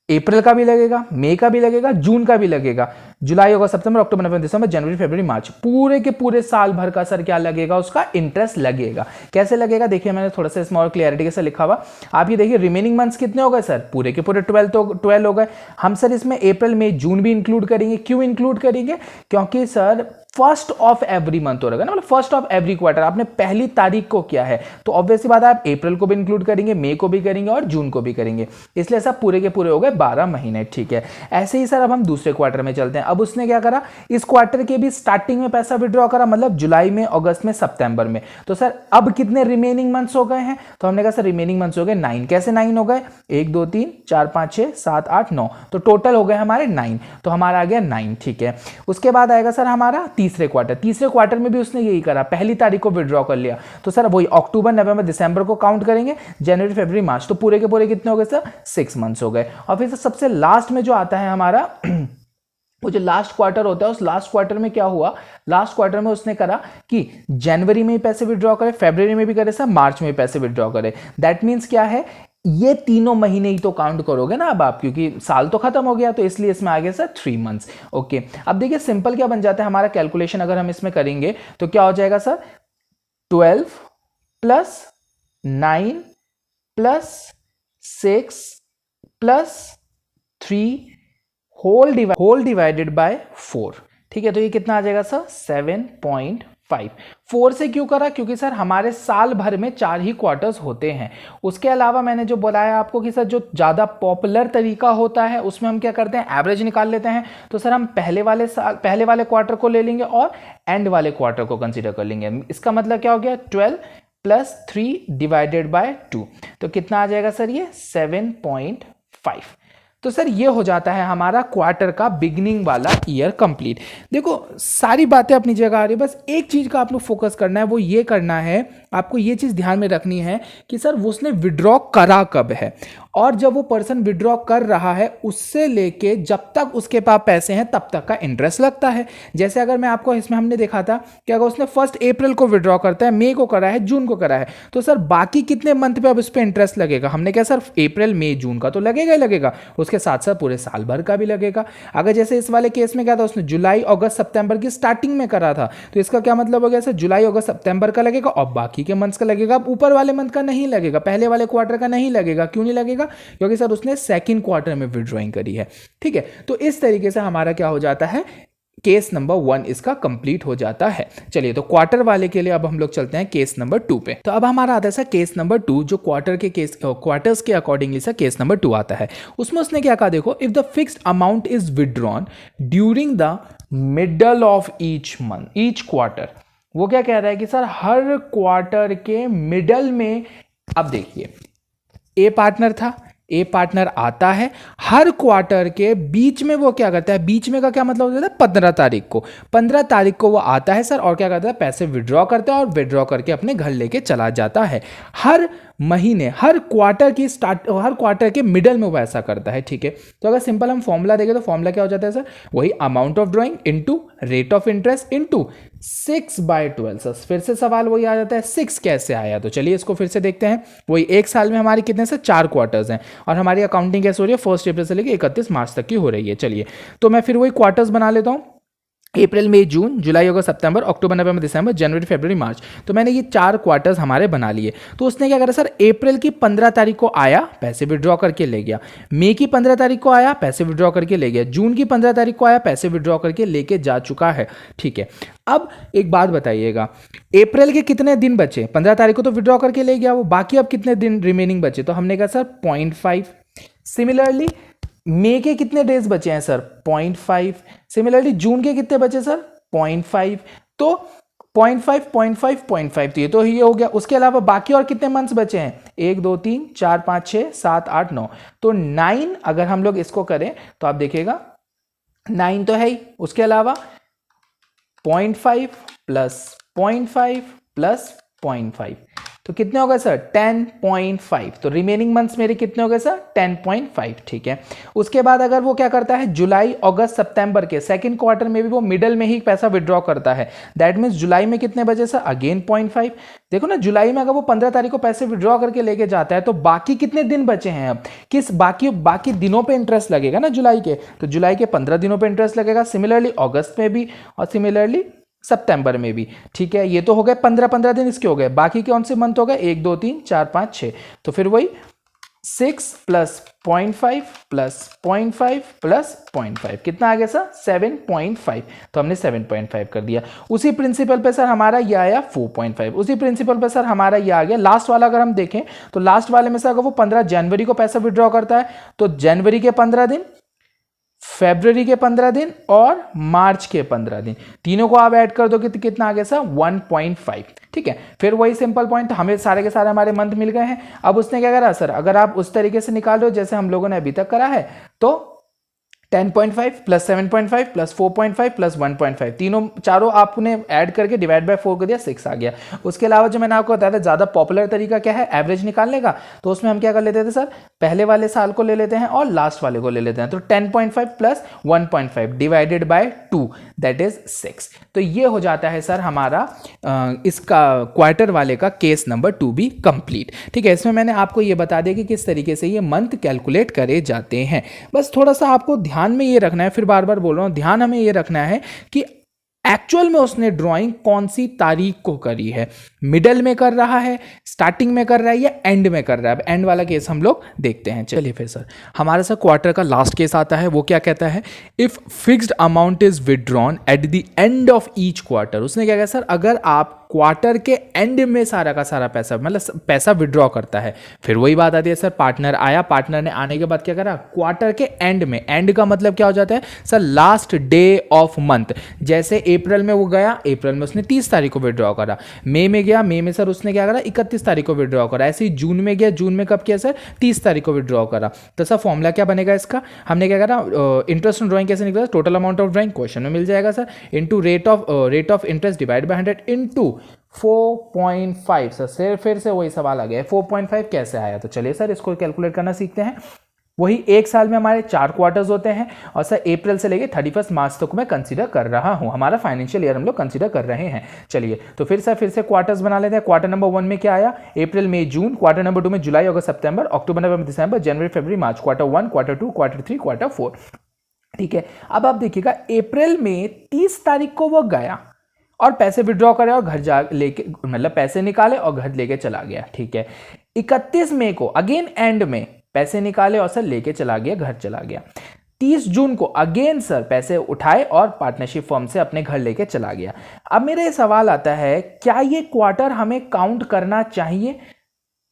अप्रैल का भी लगेगा, मई का भी लगेगा, जून का भी लगेगा। जुलाई अगस्त सितंबर अक्टूबर नवंबर दिसंबर जनवरी फरवरी मार्च, पूरे के पूरे साल भर का सर क्या लगेगा, उसका इंटरेस्ट लगेगा। कैसे लगेगा देखिए, मैंने थोड़ा सा इसमें और क्लियरिटी के साथ लिखा हुआ। आप ये देखिए रिमेनिंग मंथ्स कितने हो गए सर, पूरे के पूरे 12 हो गए। हम सर इसमें अप्रैल मई जून भी इंक्लूड करेंगे। क्यों इंक्लूड करेंगे, क्योंकि sir first of every month हो रहेगा ना, मतलब फर्स्ट ऑफ एवरी क्वार्टर आपने पहली तारीख को किया है, तो ऑब्वियसली बात है आप अप्रैल को भी इंक्लूड करेंगे, मई को भी करेंगे और जून को भी करेंगे, इसलिए सब पूरे के पूरे हो गए 12 महीने। ठीक है, ऐसे ही सर अब हम दूसरे क्वार्टर में चलते हैं। अब उसने क्या करा, इस क्वार्टर के भी स्टार्टिंग में पैसा विड्रॉ करा, मतलब जुलाई में, अगस्त में, सितंबर में। तो सर अब कितने रिमेनिंग मंथ्स हो गए हैं, तो हमने कहा सर रिमेनिंग मंथ्स हो गए 9। कैसे 9 हो गए, 1 2 3 4 5 6 7 8 9, तो टोटल हो गए हमारे 9, तो हमारा आ गया 9। ठीक है, उसके बाद आएगा सर हमारा तीसरे क्वार्टर। तीसरे क्वार्टर में भी उसने यही करा, पहली तारीख को विड्रॉ कर लिया, तो सर वही अक्टूबर नवंबर दिसंबर को काउंट करेंगे, जनवरी फरवरी मार्च, तो पूरे के पूरे कितने हो गए सर, 6 मंथ्स हो गए। और फिर सबसे लास्ट में जो आता है हमारा वो जो लास्ट क्वार्टर होता है, उस लास्ट क्वार्टर में क्या हुआ, लास्ट क्वार्टर में उसने करा कि जनवरी में ही पैसे विड्रॉ करे, फरवरी में भी करे सर, मार्च में भी पैसे विड्रॉ करे। दैट मीन्स क्या है, ये तीनों महीने ही तो काउंट करोगे ना अब आप, क्योंकि साल तो खत्म हो गया, तो इसलिए इसमें आ गया सर 3 मंथ्स। ओके, अब देखिए सिंपल क्या बन जाता है हमारा कैलकुलेशन, अगर हम इसमें करेंगे तो क्या हो जाएगा sir, 12 plus 9 plus 6 plus 3 whole divided by 4। ठीक है, तो ये कितना आ जाएगा सर, 7.5। 4 से क्यों करा, क्योंकि सर हमारे साल भर में 4 ही क्वार्टर्स होते हैं। उसके अलावा मैंने जो बताया आपको कि सर जो ज़्यादा पॉपुलर तरीका होता है उसमें हम क्या करते हैं, एवरेज निकाल लेते हैं। तो सर हम पहले वाले क्वार्टर को ले लेंगे और एंड वाले क्वार्टर को कंसीडर कर लेंगे। इसका मतलब क्या हो गया, 12 प्लस 3 डिवाइडेड बाय 2, तो कितना आ जाएगा सर ये 7.5। तो सर ये हो जाता है हमारा क्वार्टर का बिगिनिंग वाला ईयर कंप्लीट। देखो सारी बातें अपनी जगह आ रही है, बस एक चीज़ का आप लोग फोकस करना है, वो ये करना है, आपको ये चीज़ ध्यान में रखनी है कि सर उसने विड्रॉ करा कब है, और जब वो पर्सन विड्रॉ कर रहा है उससे लेके जब तक उसके पास पैसे हैं तब तक का इंटरेस्ट लगता है। जैसे अगर मैं आपको इसमें हमने देखा था कि अगर उसने 1 अप्रैल को विड्रॉ करता है, मई को करा है, जून को करा है, तो सर बाकी कितने मंथ पे अब उस पर इंटरेस्ट लगेगा, हमने क्या सर अप्रैल मई जून का तो लगेगा ही लगेगा, उसके साथ साथ पूरे साल भर का भी लगेगा। अगर जैसे इस वाले केस में क्या था, उसने जुलाई अगस्त सितंबर की स्टार्टिंग में करा था, तो इसका क्या मतलब हो गया सर, जुलाई अगस्त सितंबर का लगेगा और बाकी के मंथ्स का लगेगा, ऊपर वाले मंथ का नहीं लगेगा, पहले वाले क्वार्टर का नहीं लगेगा। क्यों नहीं लगेगा, क्योंकि सर उसने सेकंड क्वार्टर में विड्रॉइंग करी है। ठीक है, तो इस तरीके से हमारा क्या हो जाता है, केस नंबर 1 इसका कंप्लीट हो जाता है। चलिए, तो क्वार्टर वाले के लिए अब हम लोग चलते हैं केस नंबर 2 पे। तो अब हमारा आता है सर केस नंबर 2, जो क्वार्टर्स के अकॉर्डिंगली सर केस नंबर 2 आता है। उसमें उसने क्या कहा, देखो, if the fixed amount is withdrawn during the middle of each quarter, वो क्या कह रहा है कि सर हर क्वार्टर के मिडल में, अब देखिए ए पार्टनर था, ए पार्टनर आता है, हर क्वार्टर के बीच में वो क्या करता है, बीच में का क्या मतलब होता है, 15 तारीख को, 15 तारीख को वो आता है सर, और क्या करता है, पैसे विड्रॉ करता है और विड्रॉ करके अपने घर लेके चला जाता है। हर महीने, हर क्वार्टर के मिडल में वो ऐसा करता है। ठीक है, तो अगर सिंपल हम फॉर्मूला देखें तो फॉर्मूला क्या हो जाता है सर, वही amount of drawing into rate of interest into 6/12। Sir फिर से सवाल वही आ जाता है, 6 कैसे आया, तो चलिए इसको फिर से देखते हैं। वही एक साल में हमारी कितने सर 4 क्वार्टर्स हैं, और हमारी अकाउंटिंग कैसे हो रही है, 1 अप्रैल से लेकर 31 मार्च तक की हो रही है। चलिए, तो मैं फिर वही क्वार्टर्स बना लेता हूँ, अप्रैल मई जून जुलाई अगस्त सितंबर अक्टूबर नवंबर दिसंबर जनवरी फरवरी मार्च। तो मैंने ये 4 क्वार्टर्स हमारे बना लिए। तो उसने क्या करा सर, अप्रैल की 15 तारीख को आया, पैसे विड्रॉ करके ले गया, मई की 15 तारीख को आया, पैसे विड्रॉ करके ले गया, जून की 15 तारीख को आया, पैसे विड्रॉ करके लेके जा चुका है। ठीक है, अब एक बात बताइएगा, अप्रैल के कितने दिन बचे, 15 तारीख को तो विड्रॉ करके ले गया वो, बाकी अब कितने दिन रिमेनिंग बचे, तो हमने कहा सर 0.5। सिमिलरली मई के कितने डेज बचे हैं सर, 0.5। सिमिलरली जून के कितने बचे सर, 0.5। तो 0.5 तो ये हो गया। उसके अलावा बाकी और कितने मंथ्स बचे हैं, 1 2 3 4 5 6 7 8 9, तो 9 अगर हम लोग इसको करें तो आप देखिएगा 9 तो है ही, उसके अलावा 0.5 प्लस 0.5 प्लस 0.5, तो कितने हो गए सर 10.5। तो रिमेनिंग मंथ्स मेरे कितने हो गए सर 10.5। ठीक है, उसके बाद अगर वो क्या करता है, जुलाई अगस्त सितंबर के सेकंड क्वार्टर में भी वो मिडल में ही पैसा विड्रॉ करता है, दैट मीन्स जुलाई में कितने बचे सर, अगेन 0.5, देखो ना, जुलाई में अगर वो 15 तारीख को पैसे विड्रॉ करके लेके जाता है तो बाकी कितने दिन बचे हैं, अब किस बाकी दिनों पे इंटरेस्ट लगेगा ना जुलाई के, तो जुलाई के 15 दिनों पे इंटरेस्ट लगेगा, सिमिलरली अगस्त में भी और सिमिलरली सितंबर में भी। ठीक है, ये तो हो गए 15 दिन इसके हो गए, बाकी कौन से मंथ हो गए, 1 2 3 4 5 6, तो फिर वही 6 प्लस 0.5 प्लस 0.5 प्लस 0.5 कितना आ गया सर, 7.5, तो हमने 7.5 कर दिया। उसी प्रिंसिपल पे सर हमारा ये आया 4.5, उसी प्रिंसिपल पे सर हमारा ये आ गया लास्ट वाला। अगर हम देखें तो लास्ट वाले में से अगर वो 15 जनवरी को पैसा विड्रॉ करता है तो जनवरी के 15 दिन, फरवरी के 15 दिन और मार्च के 15 दिन, तीनों को आप ऐड कर दो कि कितना आ गया सर, 1.5। ठीक है, फिर वही सिंपल पॉइंट, हमें सारे के सारे हमारे मंथ मिल गए हैं। अब उसने क्या करा सर, अगर आप उस तरीके से निकाल रहे हो जैसे हम लोगों ने अभी तक करा है, तो 10.5 प्लस 7.5 प्लस 4.5 प्लस 1.5, तीनों चारों आपने ऐड करके डिवाइड बाय 4 कर दिया, 6 आ गया। उसके अलावा जो मैंने आपको बताया था ज़्यादा पॉपुलर तरीका क्या है एवरेज निकालने का, तो उसमें हम क्या कर लेते थे सर, पहले वाले साल को ले लेते हैं और लास्ट वाले को ले लेते हैं, तो 10.5 plus 1.5 divided by 2 that is 6। तो ये हो जाता है सर हमारा इसका क्वार्टर वाले का केस नंबर 2 भी कंप्लीट। ठीक है, इसमें मैंने आपको ये बता दिया कि किस तरीके से ये मंथ कैलकुलेट करे जाते हैं। बस थोड़ा सा आपको ध्यान में ये रखना है, फिर बार बार बोल रहा हूं, ध्यान हमें ये रखना है कि एक्चुअल में उसने ड्राइंग कौन सी तारीख को करी है, मिडल में कर रहा है, स्टार्टिंग में कर रहा है या एंड में कर रहा है। अब एंड वाला केस हम लोग देखते हैं। चलिए फिर सर हमारे साथ क्वार्टर का लास्ट केस आता है, वो क्या कहता है, if fixed amount is withdrawn at the end of each quarter. उसने क्या कहा सर, अगर आप क्वार्टर के एंड में सारा का सारा पैसा मतलब पैसा विड्रॉ करता है, फिर वही बात आती है सर, पार्टनर आया, पार्टनर ने आने के बाद क्या करा, क्वार्टर के एंड में, एंड का मतलब क्या हो जाता है sir, last day of month. जैसे अप्रैल में वो गया, अप्रैल में उसने 30 तारीख को विड्रॉ करा, मई में गया, मई में सर उसने क्या करा, 31 तारीख को विड्रॉ करा, ऐसे ही जून में गया, जून में कब किया सर, 30 तारीख को विड्रॉ करा। तो सर फॉर्मूला क्या बनेगा इसका, हमने क्या करा, इंटरेस्ट ऑन ड्राइंग कैसे निकला, total amount of drawing question में मिल जाएगा sir, into rate of interest divide by 100 into 4.5। Sir फिर से वही सवाल आ गया, 4.5 कैसे आया, तो चलिए सर इसको कैलकुलेट करना सीखते हैं। वही एक साल में हमारे 4 क्वार्टर्स होते हैं और सर अप्रैल से लेके 31 मार्च तक मैं कंसीडर कर रहा हूं, हमारा फाइनेंशियल ईयर हम लोग कंसीडर कर रहे हैं। चलिए तो फिर से क्वार्टर्स बना लेते हैं। क्वार्टर नंबर 1 में क्या आया, अप्रैल मई जून, क्वार्टर नंबर 2 में जुलाई अगस्त सितंबर, अक्टूबर नवंबर दिसंबर, जनवरी फरवरी मार्च, क्वार्टर 1 क्वार्टर 2 क्वार्टर 3 क्वार्टर 4। ठीक है, अब आप देखिएगा अप्रैल में 30 तारीख को वो गया और पैसे विड्रॉ करे और घर जा लेके मतलब पैसे निकाले और घर लेके चला गया। ठीक है, 31 मई को अगेन एंड में पैसे निकाले और सर लेके चला गया, घर चला गया। 30 जून को अगेन सर पैसे उठाए और पार्टनरशिप फर्म से अपने घर लेके चला गया। अब मेरा ये सवाल आता है, क्या ये क्वार्टर हमें काउंट करना चाहिए,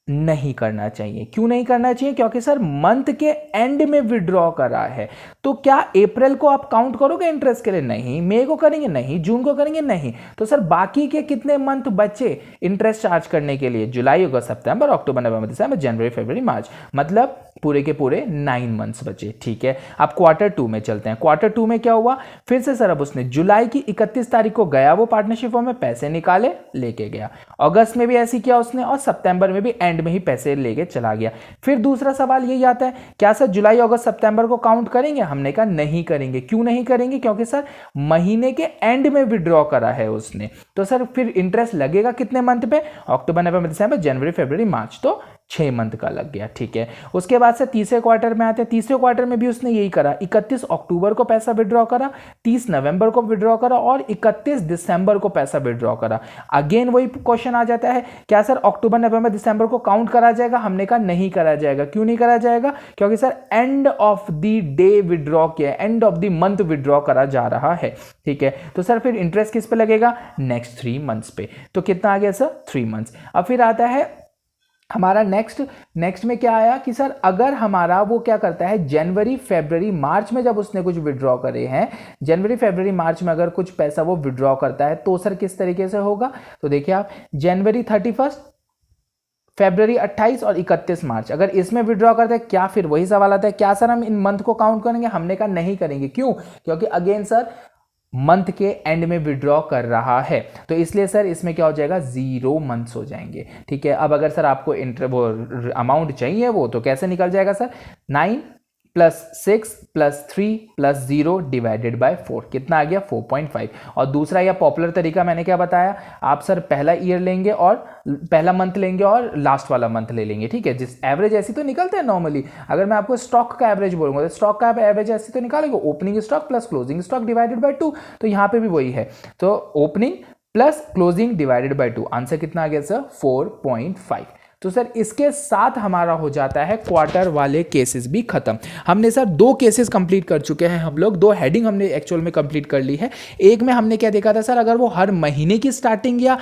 नहीं करना चाहिए। क्यों नहीं करना चाहिए, क्योंकि सर मंथ के एंड में विड्रॉ करा है, तो क्या अप्रैल को आप काउंट करोगे इंटरेस्ट के लिए, नहीं, मई को करेंगे नहीं, जून को करेंगे नहीं, तो सर बाकी के कितने मंथ बचे इंटरेस्ट चार्ज करने के लिए, जुलाई अगस्त सितंबर अक्टूबर नवंबर दिसंबर जनवरी फरवरी मार्च, मतलब पूरे के पूरे 9 मंथ्स बचे। ठीक है, अब क्वार्टर 2 में चलते हैं। क्वार्टर 2 में क्या हुआ, फिर से सर अब उसने जुलाई की 31 तारीख को गया, वो पार्टनरशिप फर्म में पैसे निकाले लेके गया, अगस्त में भी ऐसी किया उसने और सितंबर में भी एंड में ही पैसे लेके चला गया। फिर दूसरा सवाल यही आता है, क्या सर जुलाई अगस्त सितंबर को काउंट करेंगे, हमने कहा नहीं करेंगे। क्यों नहीं करेंगे, क्योंकि सर महीने के एंड में विड्रॉ करा है उसने, तो सर फिर इंटरेस्ट लगेगा कितने मंथ पे, अक्टूबर नवंबर दिसंबर जनवरी फरवरी मार्च, तो 6 मंथ का लग गया। ठीक है, उसके बाद से तीसरे क्वार्टर में आते हैं। तीसरे क्वार्टर में भी उसने यही करा, 31 अक्टूबर को पैसा विड्रॉ करा, 30 नवंबर को विड्रॉ करा और 31 दिसंबर को पैसा विड्रॉ करा। अगेन वही क्वेश्चन आ जाता है, क्या सर अक्टूबर नवंबर दिसंबर को काउंट करा जाएगा, हमने कहा नहीं करा जाएगा। क्यों नहीं करा जाएगा, क्योंकि sir end of the day withdraw किया, end of the month withdraw करा जा रहा है। ठीक है, तो सर फिर इंटरेस्ट किस पे लगेगा, नेक्स्ट 3 मंथ्स पे, तो कितना आ गया सर 3 मंथ्स। अब फिर आता है हमारा नेक्स्ट में क्या आया कि सर अगर हमारा वो क्या करता है, जनवरी फरवरी मार्च में जब उसने कुछ विड्रॉ करे हैं, जनवरी फरवरी मार्च में अगर कुछ पैसा वो विड्रॉ करता है तो सर किस तरीके से होगा, तो देखिए आप जनवरी 31, फरवरी 28 और 31 मार्च अगर इसमें विड्रॉ करते हैं, क्या फिर वही सवाल आता है, क्या सर हम इन मंथ को काउंट करेंगे, हमने कहा नहीं करेंगे। क्यों, क्योंकि अगेन सर मंथ के एंड में विड्रॉ कर रहा है, तो इसलिए सर इसमें क्या हो जाएगा, 0 मंथ्स हो जाएंगे। ठीक है, अब अगर सर आपको वो अमाउंट चाहिए वो तो कैसे निकल जाएगा सर, 9 +6 +3 +0 डिवाइडेड बाय 4 कितना आ गया 4.5। और दूसरा या पॉपुलर तरीका मैंने क्या बताया, आप सर पहला ईयर लेंगे और पहला मंथ लेंगे और लास्ट वाला मंथ ले लेंगे, ठीक है। जिस एवरेज ऐसी तो निकलते हैं नॉर्मली, अगर मैं आपको स्टॉक का एवरेज बोलूंगा तो स्टॉक का एवरेज ऐसी तो निकालेंगे, opening stock plus closing stock divided by 2। तो यहाँ पे भी वही है, तो opening plus closing divided by 2, answer कितना आ गया सर 4.5। तो सर इसके साथ हमारा हो जाता है क्वार्टर वाले केसेस भी खत्म। हमने सर 2 केसेस कंप्लीट कर चुके हैं हम लोग, 2 हेडिंग हमने एक्चुअल में कंप्लीट कर ली है। एक में हमने क्या देखा था सर, अगर वो हर महीने की स्टार्टिंग या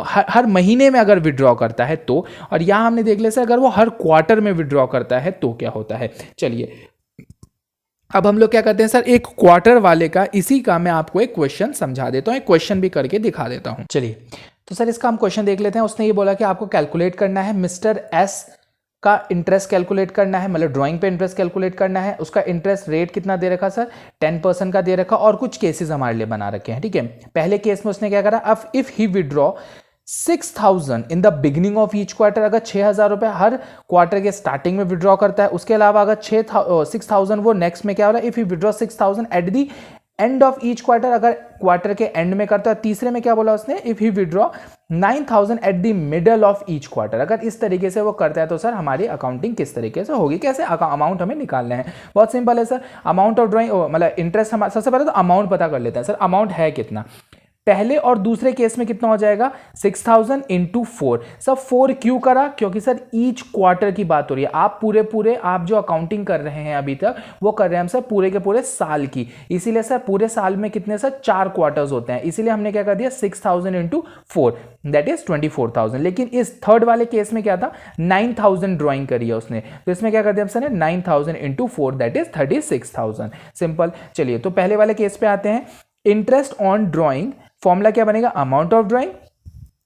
हर महीने में अगर विड्रॉ करता है तो, और यहाँ हमने देख लिया सर अगर वो हर क्वार्टर में विड्रॉ करता है तो क्या होता है। चलिए अब हम लोग क्या करते हैं सर, एक क्वार्टर वाले का इसी का मैं आपको एक क्वेश्चन समझा देता हूँ, एक क्वेश्चन भी करके दिखा देता हूँ। चलिए तो सर इसका हम क्वेश्चन देख लेते हैं। उसने ये बोला कि आपको कैलकुलेट करना है मिस्टर एस का इंटरेस्ट कैलकुलेट करना है, मतलब ड्राइंग पे इंटरेस्ट कैलकुलेट करना है। उसका इंटरेस्ट रेट कितना दे रखा सर 10% का दे रखा, और कुछ केसेस हमारे लिए बना रखे हैं, ठीक है। पहले केस में उसने क्या करा, अब if he withdraw 6,000 in the beginning of each quarter, अगर 6,000 रुपए हर क्वार्टर के स्टार्टिंग में विड्रॉ करता है, उसके अलावा अगर 6,000 वो नेक्स्ट में क्या हो रहा है, if you withdraw 6,000 at the end of each quarter, अगर क्वार्टर के एंड में करता है। तीसरे में क्या बोला उसने, if he withdraw 9,000 eight the middle of each quarter, अगर इस तरीके से वो करता है तो सर हमारी अकाउंटिंग किस तरीके से होगी, कैसे अमाउंट हमें निकालना है। बहुत सिंपल है सर, अमाउंट ऑफ ड्राइंग मतलब इंटरेस्ट, हम सबसे पहले तो अमाउंट पता कर लेते हैं सर, अमाउंट है कितना। पहले और दूसरे केस में कितना हो जाएगा 6,000 इंटू 4। सब 4 क्यों करा, क्योंकि सर ईच क्वार्टर की बात हो रही है। आप पूरे आप जो अकाउंटिंग कर रहे हैं अभी तक वो कर रहे हैं हम सर पूरे के पूरे साल की, इसीलिए सर पूरे साल में कितने सर 4 क्वार्टर्स होते हैं, इसीलिए हमने क्या कर दिया 6,000 इंटू 4 दैट इज 24,000। लेकिन इस थर्ड वाले केस में क्या था 9,000 ड्रॉइंग करी है उसने, तो इसमें क्या कर दिया sir 9,000 into 4 that is 36,000। Simple. चलिए तो पहले वाले केस पे आते हैं। इंटरेस्ट ऑन ड्रॉइंग फॉर्मूला क्या बनेगा, amount of drawing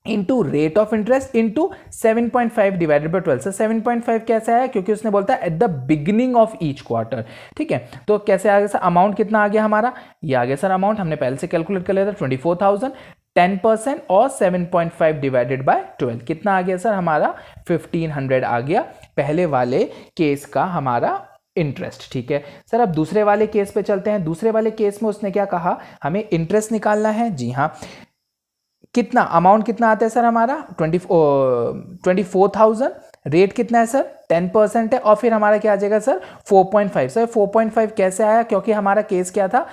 into rate of interest into 7.5 divided by 12। Sir 7.5 कैसे आया, क्योंकि उसने बोलता है at the beginning of each quarter, ठीक है। तो कैसे आ गया सर, अमाउंट कितना आ गया हमारा, ये आ गया सर अमाउंट, हमने पहले से कैलकुलेट कर लिया था 24,000, 10% और 7.5 डिवाइडेड बाय 12 कितना आ गया सर हमारा 1,500 आ गया पहले वाले केस का हमारा इंटरेस्ट, ठीक है। सर अब दूसरे वाले केस पे चलते हैं। दूसरे वाले केस में उसने क्या कहा, हमें इंटरेस्ट निकालना है। जी हाँ, कितना अमाउंट कितना आता है सर हमारा 24,000, रेट कितना है सर 10% है, और फिर हमारा क्या आ जाएगा सर 4.5। सर 4.5 कैसे आया, क्योंकि हमारा केस क्या था,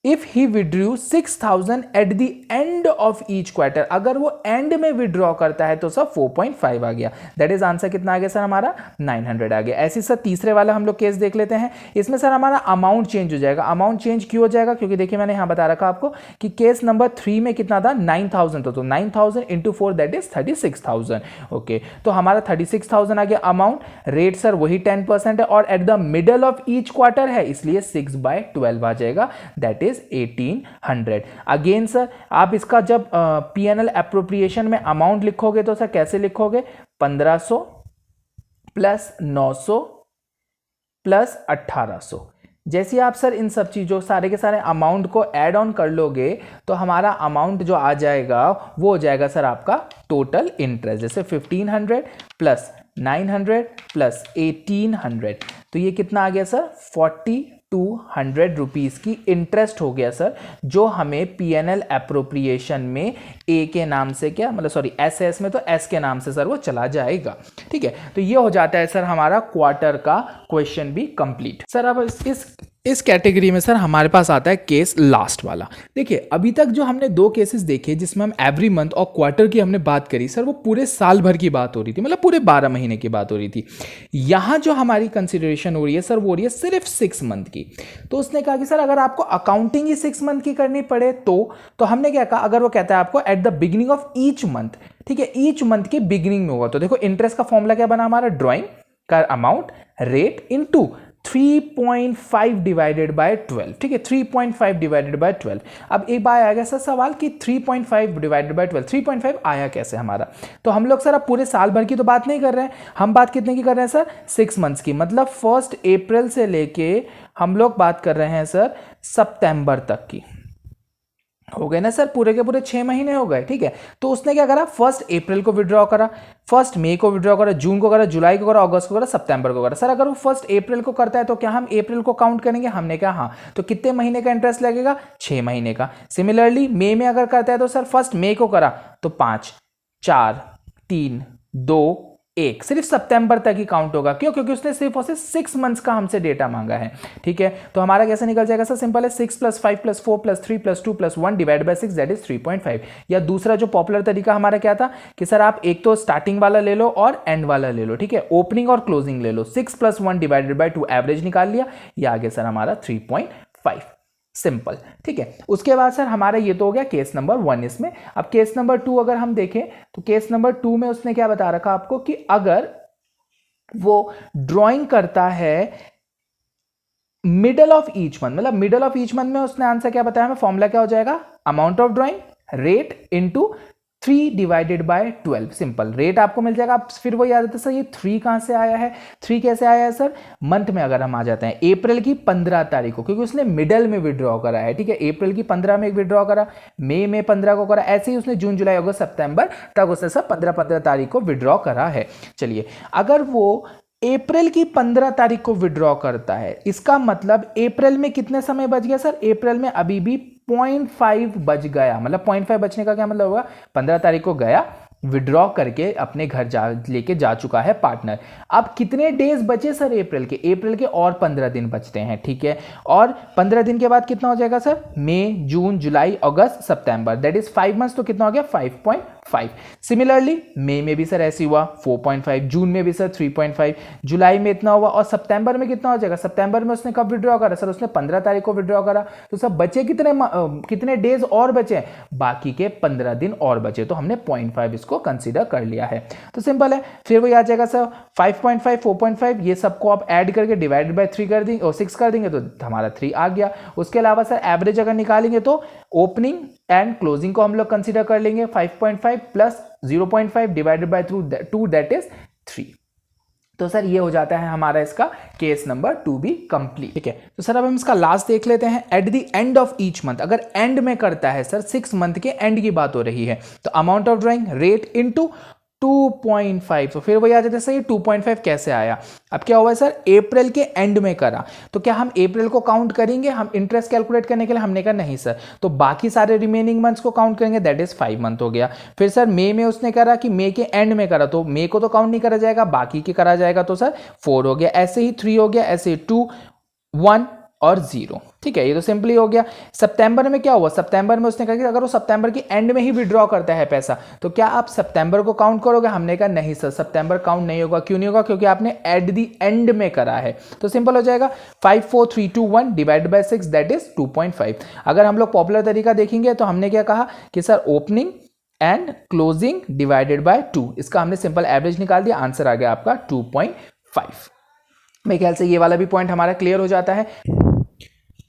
if he withdrew 6,000 at the end of each quarter, अगर वो एंड में विड्रॉ करता है तो सर 4.5 आ गया, दैट इज आंसर कितना आ गया सर हमारा 900 आ गया। ऐसे सर तीसरे वाला हम लोग केस देख लेते हैं। इसमें सर हमारा अमाउंट चेंज हो जाएगा। अमाउंट चेंज क्यों हो जाएगा, क्योंकि देखिए मैंने यहां बता रखा आपको कि केस नंबर 3 में कितना था 9,000, तो 9,000 इंटू 4 दैट इज 36,000। ओके, तो हमारा 36,000 आ गया अमाउंट, रेट सर वही 10% है, और eight the middle of each quarter है, इसलिए 6/12 आ जाएगा, दैट इज 1800। अगेन सर आप इसका जब P&L एप्रोप्रिएशन में अमाउंट लिखोगे तो सर कैसे लिखोगे, 1500 प्लस 900 प्लस 1800। जैसे आप सर इन सब चीज़ों सारे के सारे अमाउंट को ऐड ऑन कर लोगे तो हमारा अमाउंट जो आ जाएगा वो हो जाएगा सर आपका टोटल इंटरेस्ट, जैसे 1,500 प्लस 900 प्लस 1,800, तो ये कितना आ गया सर 4,200 रुपीज़ की इंटरेस्ट हो गया सर, जो हमें P&L एप्रोप्रिएशन में ए के नाम से क्या मतलब सॉरी एस में तो एस के नाम से सर वो चला जाएगा, ठीक है। तो ये हो जाता है सर हमारा क्वार्टर का क्वेश्चन भी कंप्लीट। सर अब इस कैटेगरी में सर हमारे पास आता है केस लास्ट वाला। देखिए अभी तक जो हमने 2 केसेस देखे जिसमें हम एवरी मंथ और क्वार्टर की हमने बात करी सर, वो पूरे साल भर की बात हो रही थी, मतलब पूरे 12 महीने की बात हो रही थी। यहाँ जो हमारी कंसिडरेशन हो रही है सर वो हो रही है सिर्फ 6 मंथ की। तो उसने कहा कि सर अगर आपको अकाउंटिंग ही 6 मंथ की करनी पड़े तो हमने क्या कहा, अगर वो कहता है आपको at the beginning of each month, ठीक है, ईच मंथ के बिगिनिंग में होगा, तो देखो इंटरेस्ट का फॉर्मूला क्या बना हमारा, ड्रॉइंग का amount rate into 3.5 divided by 12, ठीक है, 3.5 डिवाइडेड बाय 12। अब एक बार आएगा सर सवाल कि 3.5 डिवाइडेड बाय 12, 3.5 आया कैसे हमारा, तो हम लोग सर अब पूरे साल भर की तो बात नहीं कर रहे हैं, हम बात कितने की कर रहे हैं सर 6 मंथ्स की, मतलब 1 अप्रैल से लेके हम लोग बात कर रहे हैं सर सितंबर तक की, हो गए ना सर, पूरे के पूरे 6 महीने हो गए, ठीक है। तो उसने क्या करा, 1 अप्रैल को विड्रॉ करा, 1 मई को विड्रॉ करा, जून को करा, जुलाई को करा, अगस्त को करा, सितंबर को करा। सर अगर वो 1 अप्रैल को करता है तो क्या हम अप्रैल को काउंट करेंगे? हमने कहा हाँ। तो कितने महीने का इंटरेस्ट लगेगा? 6 महीने का। सिमिलरली मई में अगर करता है तो सर 1 मई को करा तो 5 4 3 2 1, सिर्फ सितंबर तक ही काउंट होगा। क्यों? क्योंकि उसने सिर्फ और सिर्फ 6 मंथ्स का हमसे डेटा मांगा है, ठीक है। तो हमारा कैसे निकल जाएगा सर? सिंपल है, 6 + 5 + 4 + 3 + 2 + 1 डिवाइड बाय 6 दैट इज 3.5। या दूसरा जो पॉपुलर तरीका हमारा क्या था कि सर आप एक तो स्टार्टिंग वाला ले लो और एंड वाला ले लो, ठीक है, ओपनिंग और क्लोजिंग ले लो। 6 + 1 डिवाइडेड बाय 2 एवरेज निकाल लिया, ये आगे सर हमारा 3.5, सिंपल, ठीक है। उसके बाद सर हमारा ये तो हो गया केस नंबर 1 इसमें। अब केस नंबर 2 अगर हम देखें तो केस नंबर 2 में उसने क्या बता रखा आपको कि अगर वो ड्राइंग करता है मिडल ऑफ ईच मंथ, मतलब मिडल ऑफ ईच मंथ में उसने आंसर क्या बताया हमें? फॉर्मूला क्या हो जाएगा? Amount of drawing rate into 3 divided by 12, simple. Rate आपको मिल जाएगा। आप फिर वो याद आता है सर ये 3 कहां से आया है? 3 कैसे आया है सर? मंथ में अगर हम आ जाते हैं अप्रैल की 15 तारीख को, क्योंकि उसने मिडल में विड्रॉ करा है, ठीक है। अप्रैल की 15 में विड्रॉ करा, मई में 15 को करा, ऐसे ही उसने जून जुलाई अगस्त सितंबर तक उसने सर 15 तारीख को विड्रॉ करा है। चलिए, अगर वो अप्रैल की 15 तारीख को विड्रॉ करता है, इसका मतलब अप्रैल में कितने समय बच गया सर? अप्रैल में अभी भी 0.5 बच गया। मतलब 0.5 बचने का क्या मतलब होगा? 15 तारीख को गया, विड्रॉ करके अपने घर लेके जा चुका है पार्टनर। अब कितने डेज बचे सर अप्रैल के? अप्रैल के और 15 दिन बचते हैं, ठीक है। और 15 दिन के बाद कितना हो जाएगा सर? मई, जून, जुलाई, अगस्त, सितंबर, दैट इज 5 मंथ्स। तो कितना हो गया? 5.5। सिमिलरली मई में भी सर ऐसे हुआ 4.5, जून में भी सर 3.5, जुलाई में इतना हुआ, और सितंबर में कितना हो जाएगा? सितंबर में उसने कब विड्रॉ करा सर? उसने 15 तारीख को विड्रॉ करा। तो सर बचे कितने डेज और बचे? बाकी के 15 दिन और बचे। तो हमने 0.5 इसको कंसीडर कर लिया है। तो सिंपल है, फिर वो आ जाएगा सर 5.5, 4.5, ये सबको आप ऐड करके डिवाइडेड बाय 3 कर देंगे और 6 कर देंगे तो हमारा 3 आ गया। उसके अलावा सर एवरेज अगर निकालेंगे तो ओपनिंग एंड क्लोजिंग को हम लोग कंसीडर कर लेंगे। 5.5 plus 0.5 divided by 2 that is 3। तो सर ये हो जाता है हमारा इसका केस नंबर 2 भी कंप्लीट, ठीक है। तो सर अब हम इसका लास्ट देख लेते हैं। At the end of each month, अगर एंड में करता है सर, 6 मंथ के एंड की बात हो रही है, तो amount of drawing rate into 2.5। तो फिर वही आ जाता है सर, ये 2.5 कैसे आया? अब क्या हुआ सर? अप्रैल के एंड में करा, तो क्या हम अप्रैल को काउंट करेंगे हम इंटरेस्ट कैलकुलेट करने के लिए? हमने कहा नहीं सर। तो बाकी सारे रिमेनिंग मंथ्स को काउंट करेंगे, दैट इज 5 मंथ हो गया। फिर सर मई में उसने करा कि मई के एंड में करा, तो मई को तो काउंट नहीं करा जाएगा, बाकी के करा जाएगा। तो सर 4 हो गया, ऐसे ही 3 हो गया, ऐसे 2, 1 और 0, ठीक है। ये तो सिंपली हो गया। सितंबर में क्या हुआ? सितंबर में उसने कहा कि अगर वो सितंबर की एंड में ही विड्रॉ करता है पैसा, तो क्या आप सितंबर को काउंट करोगे? हमने कहा नहीं सर, सितंबर काउंट नहीं होगा। क्यों नहीं होगा? क्योंकि आपने एट द एंड में करा है। तो सिंपल हो जाएगा 5 4 3 2 1 डिवाइड बाय 6 दैट इज 2.5। अगर हम लोग पॉपुलर तरीका देखेंगे तो हमने क्या कहा कि sir opening and closing divided by 2, इसका हमने सिंपल एवरेज निकाल दिया, आंसर आ गया आपका 2.5। मेरे ख्याल से ये वाला भी पॉइंट हमारा क्लियर हो जाता है।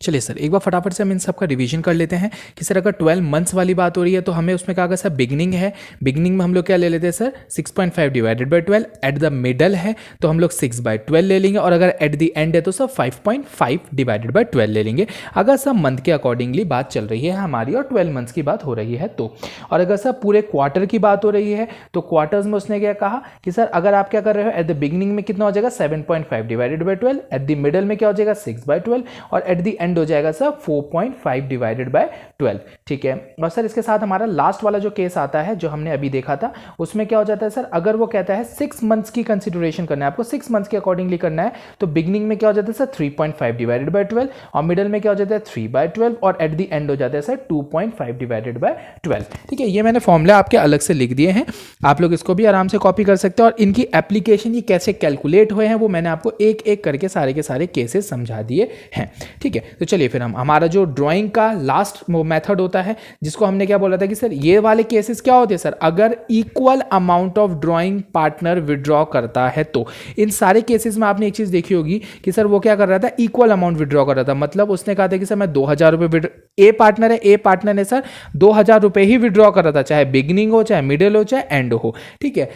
चलिए सर, एक बार फटाफट से हम इन सब का रिवीजन कर लेते हैं कि सर अगर 12 मंथ्स वाली बात हो रही है तो हमें उसमें कहा गया सर बिगनिंग है, बिगनिंग में हम लोग क्या ले लेते हैं sir? 6.5 divided by 12। Eight the middle है तो हम लोग 6/12 ले लेंगे, और अगर एट द एंड है तो सर 5.5 डिवाइडेड बाय 12 ले लेंगे, अगर सर मंथ के अकॉर्डिंगली बात चल रही है हमारी और 12 मंथ्स की बात हो रही है तो। और अगर सर पूरे क्वार्टर की बात हो रही है तो क्वार्टर्स में उसने क्या कहा कि सर अगर आप क्या कर रहे हो, एट द बिगनिंग में कितना हो जाएगा? 7.5 divided by 12, eight the middle में क्या हो जाएगा? 6/12, और एट द एंड हो जाएगा सर 4.5 डिवाइडेड बाय 12, ठीक है। और सर इसके साथ हमारा लास्ट वाला जो केस आता है जो हमने अभी देखा था, उसमें क्या हो जाता है सर? अगर वो कहता है 6 मंथ्स की कंसीडरेशन करना है आपको, 6 मंथ्स के अकॉर्डिंगली करना है, तो बिगनिंग में क्या हो जाता है सर? 3.5 डिवाइडेड बाय 12, और मिडल में क्या हो जाता है? 3/12, और एट द एंड हो जाता है सर 2.5 डिवाइडेड बाय 12, ठीक है। ये मैंने फॉर्मूला आपके अलग से लिख दिए हैं, आप लोग इसको भी आराम से कॉपी कर सकते हैं, और इनकी एप्लीकेशन ये कैसे कैलकुलेट हुए हैं वो मैंने आपको एक एक करके सारे के सारे केसेस समझा दिए हैं, ठीक है। तो चलिए फिर हम हमारा जो ड्राइंग का लास्ट मेथड होता है जिसको हमने क्या बोला था कि सर ये वाले केसेस क्या होते हैं सर? अगर equal amount of drawing partner withdraw करता है तो। इन सारे केसेस में आपने एक चीज देखी होगी कि सर वो क्या कर रहा था? इक्वल अमाउंट विड्रॉ कर रहा था। मतलब उसने कहा था कि सर मैं 2000 रुपये, ए पार्टनर ने सर 2000 रुपये ही विड्रॉ कर रहा था, चाहे बिगिनिंग हो, चाहे मिडिल हो, चाहे एंड हो, ठीक है।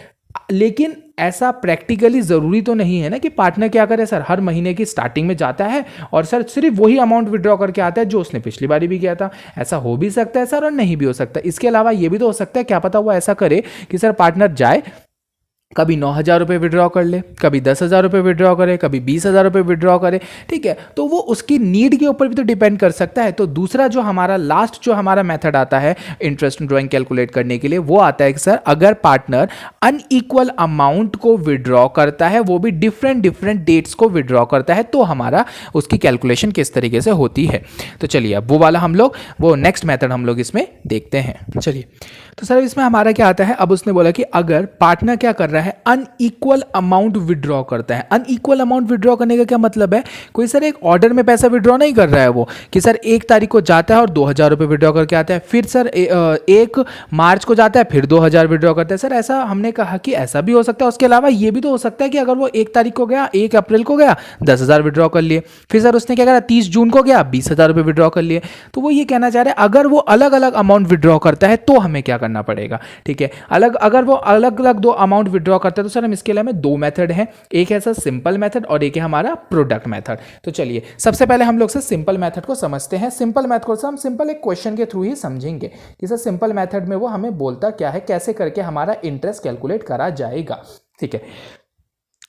लेकिन ऐसा प्रैक्टिकली ज़रूरी तो नहीं है ना कि पार्टनर क्या करे सर, हर महीने की स्टार्टिंग में जाता है और सर सिर्फ वही अमाउंट विड्रॉ करके आता है जो उसने पिछली बारी भी किया था। ऐसा हो भी सकता है सर और नहीं भी हो सकता। इसके अलावा ये भी तो हो सकता है, क्या पता वो ऐसा करे कि सर पार्टनर जाए, कभी 9,000 रुपये विड्रॉ कर ले, कभी 10,000 रुपये विड्रॉ करे, कभी 20,000 रुपये विड्रॉ करे, ठीक है। तो वो उसकी नीड के ऊपर भी तो डिपेंड कर सकता है। तो दूसरा जो हमारा लास्ट जो हमारा मेथड आता है इंटरेस्ट ड्राइंग कैलकुलेट करने के लिए, वो आता है कि सर अगर पार्टनर अनइक्वल अमाउंट को विड्रॉ करता है, वो भी डिफरेंट डिफरेंट डेट्स को विड्रॉ करता है, तो हमारा उसकी कैलकुलेशन किस तरीके से होती है। तो चलिए अब वो वाला हम लोग, वो नेक्स्ट मेथड हम लोग इसमें देखते हैं। चलिए तो सर इसमें हमारा क्या आता है, अब उसने बोला कि अगर पार्टनर क्या कर रहा है, अनइक्वल अमाउंट विड्रॉ करता है। अनइक्वल अमाउंट विड्रॉ करने का क्या मतलब है, कोई सर एक ऑर्डर में पैसा विड्रॉ नहीं कर रहा है वो, कि सर 1 तारीख को जाता है और 2,000 रुपये विड्रॉ करके आता है, फिर सर 1 मार्च को जाता है फिर 2,000 विड्रॉ करता है। सर ऐसा हमने कहा कि ऐसा भी हो सकता है। उसके अलावा ये भी तो हो सकता है कि अगर वो 1 तारीख को गया, 1 अप्रैल को गया, 10,000 विड्रॉ कर लिए, फिर सर उसने क्या करा, 30 जून को गया, 20,000 रुपये विड्रॉ कर लिए। तो वो ये कहना चाह रहे हैं अगर वो अलग अलग अमाउंट विड्रॉ करता है तो हमें क्या करना पड़ेगा, ठीक है। अगर वो अलग अलग 2 अमाउंट विड्रॉ करता है तो सर हम इसके लिए हमें 2 मेथड हैं, एक है सर सिंपल मेथड और एक है हमारा प्रोडक्ट मेथड। तो चलिए सबसे पहले हम लोग सर सिंपल मेथड को समझते हैं। सिंपल मेथड को हम सिंपल एक क्वेश्चन के थ्रू ही समझेंगे कि सर सिंपल मेथड में वो हमें बोलता क्या है, कैसे करके हमारा इंटरेस्ट कैलकुलेट करा जाएगा, ठीक है।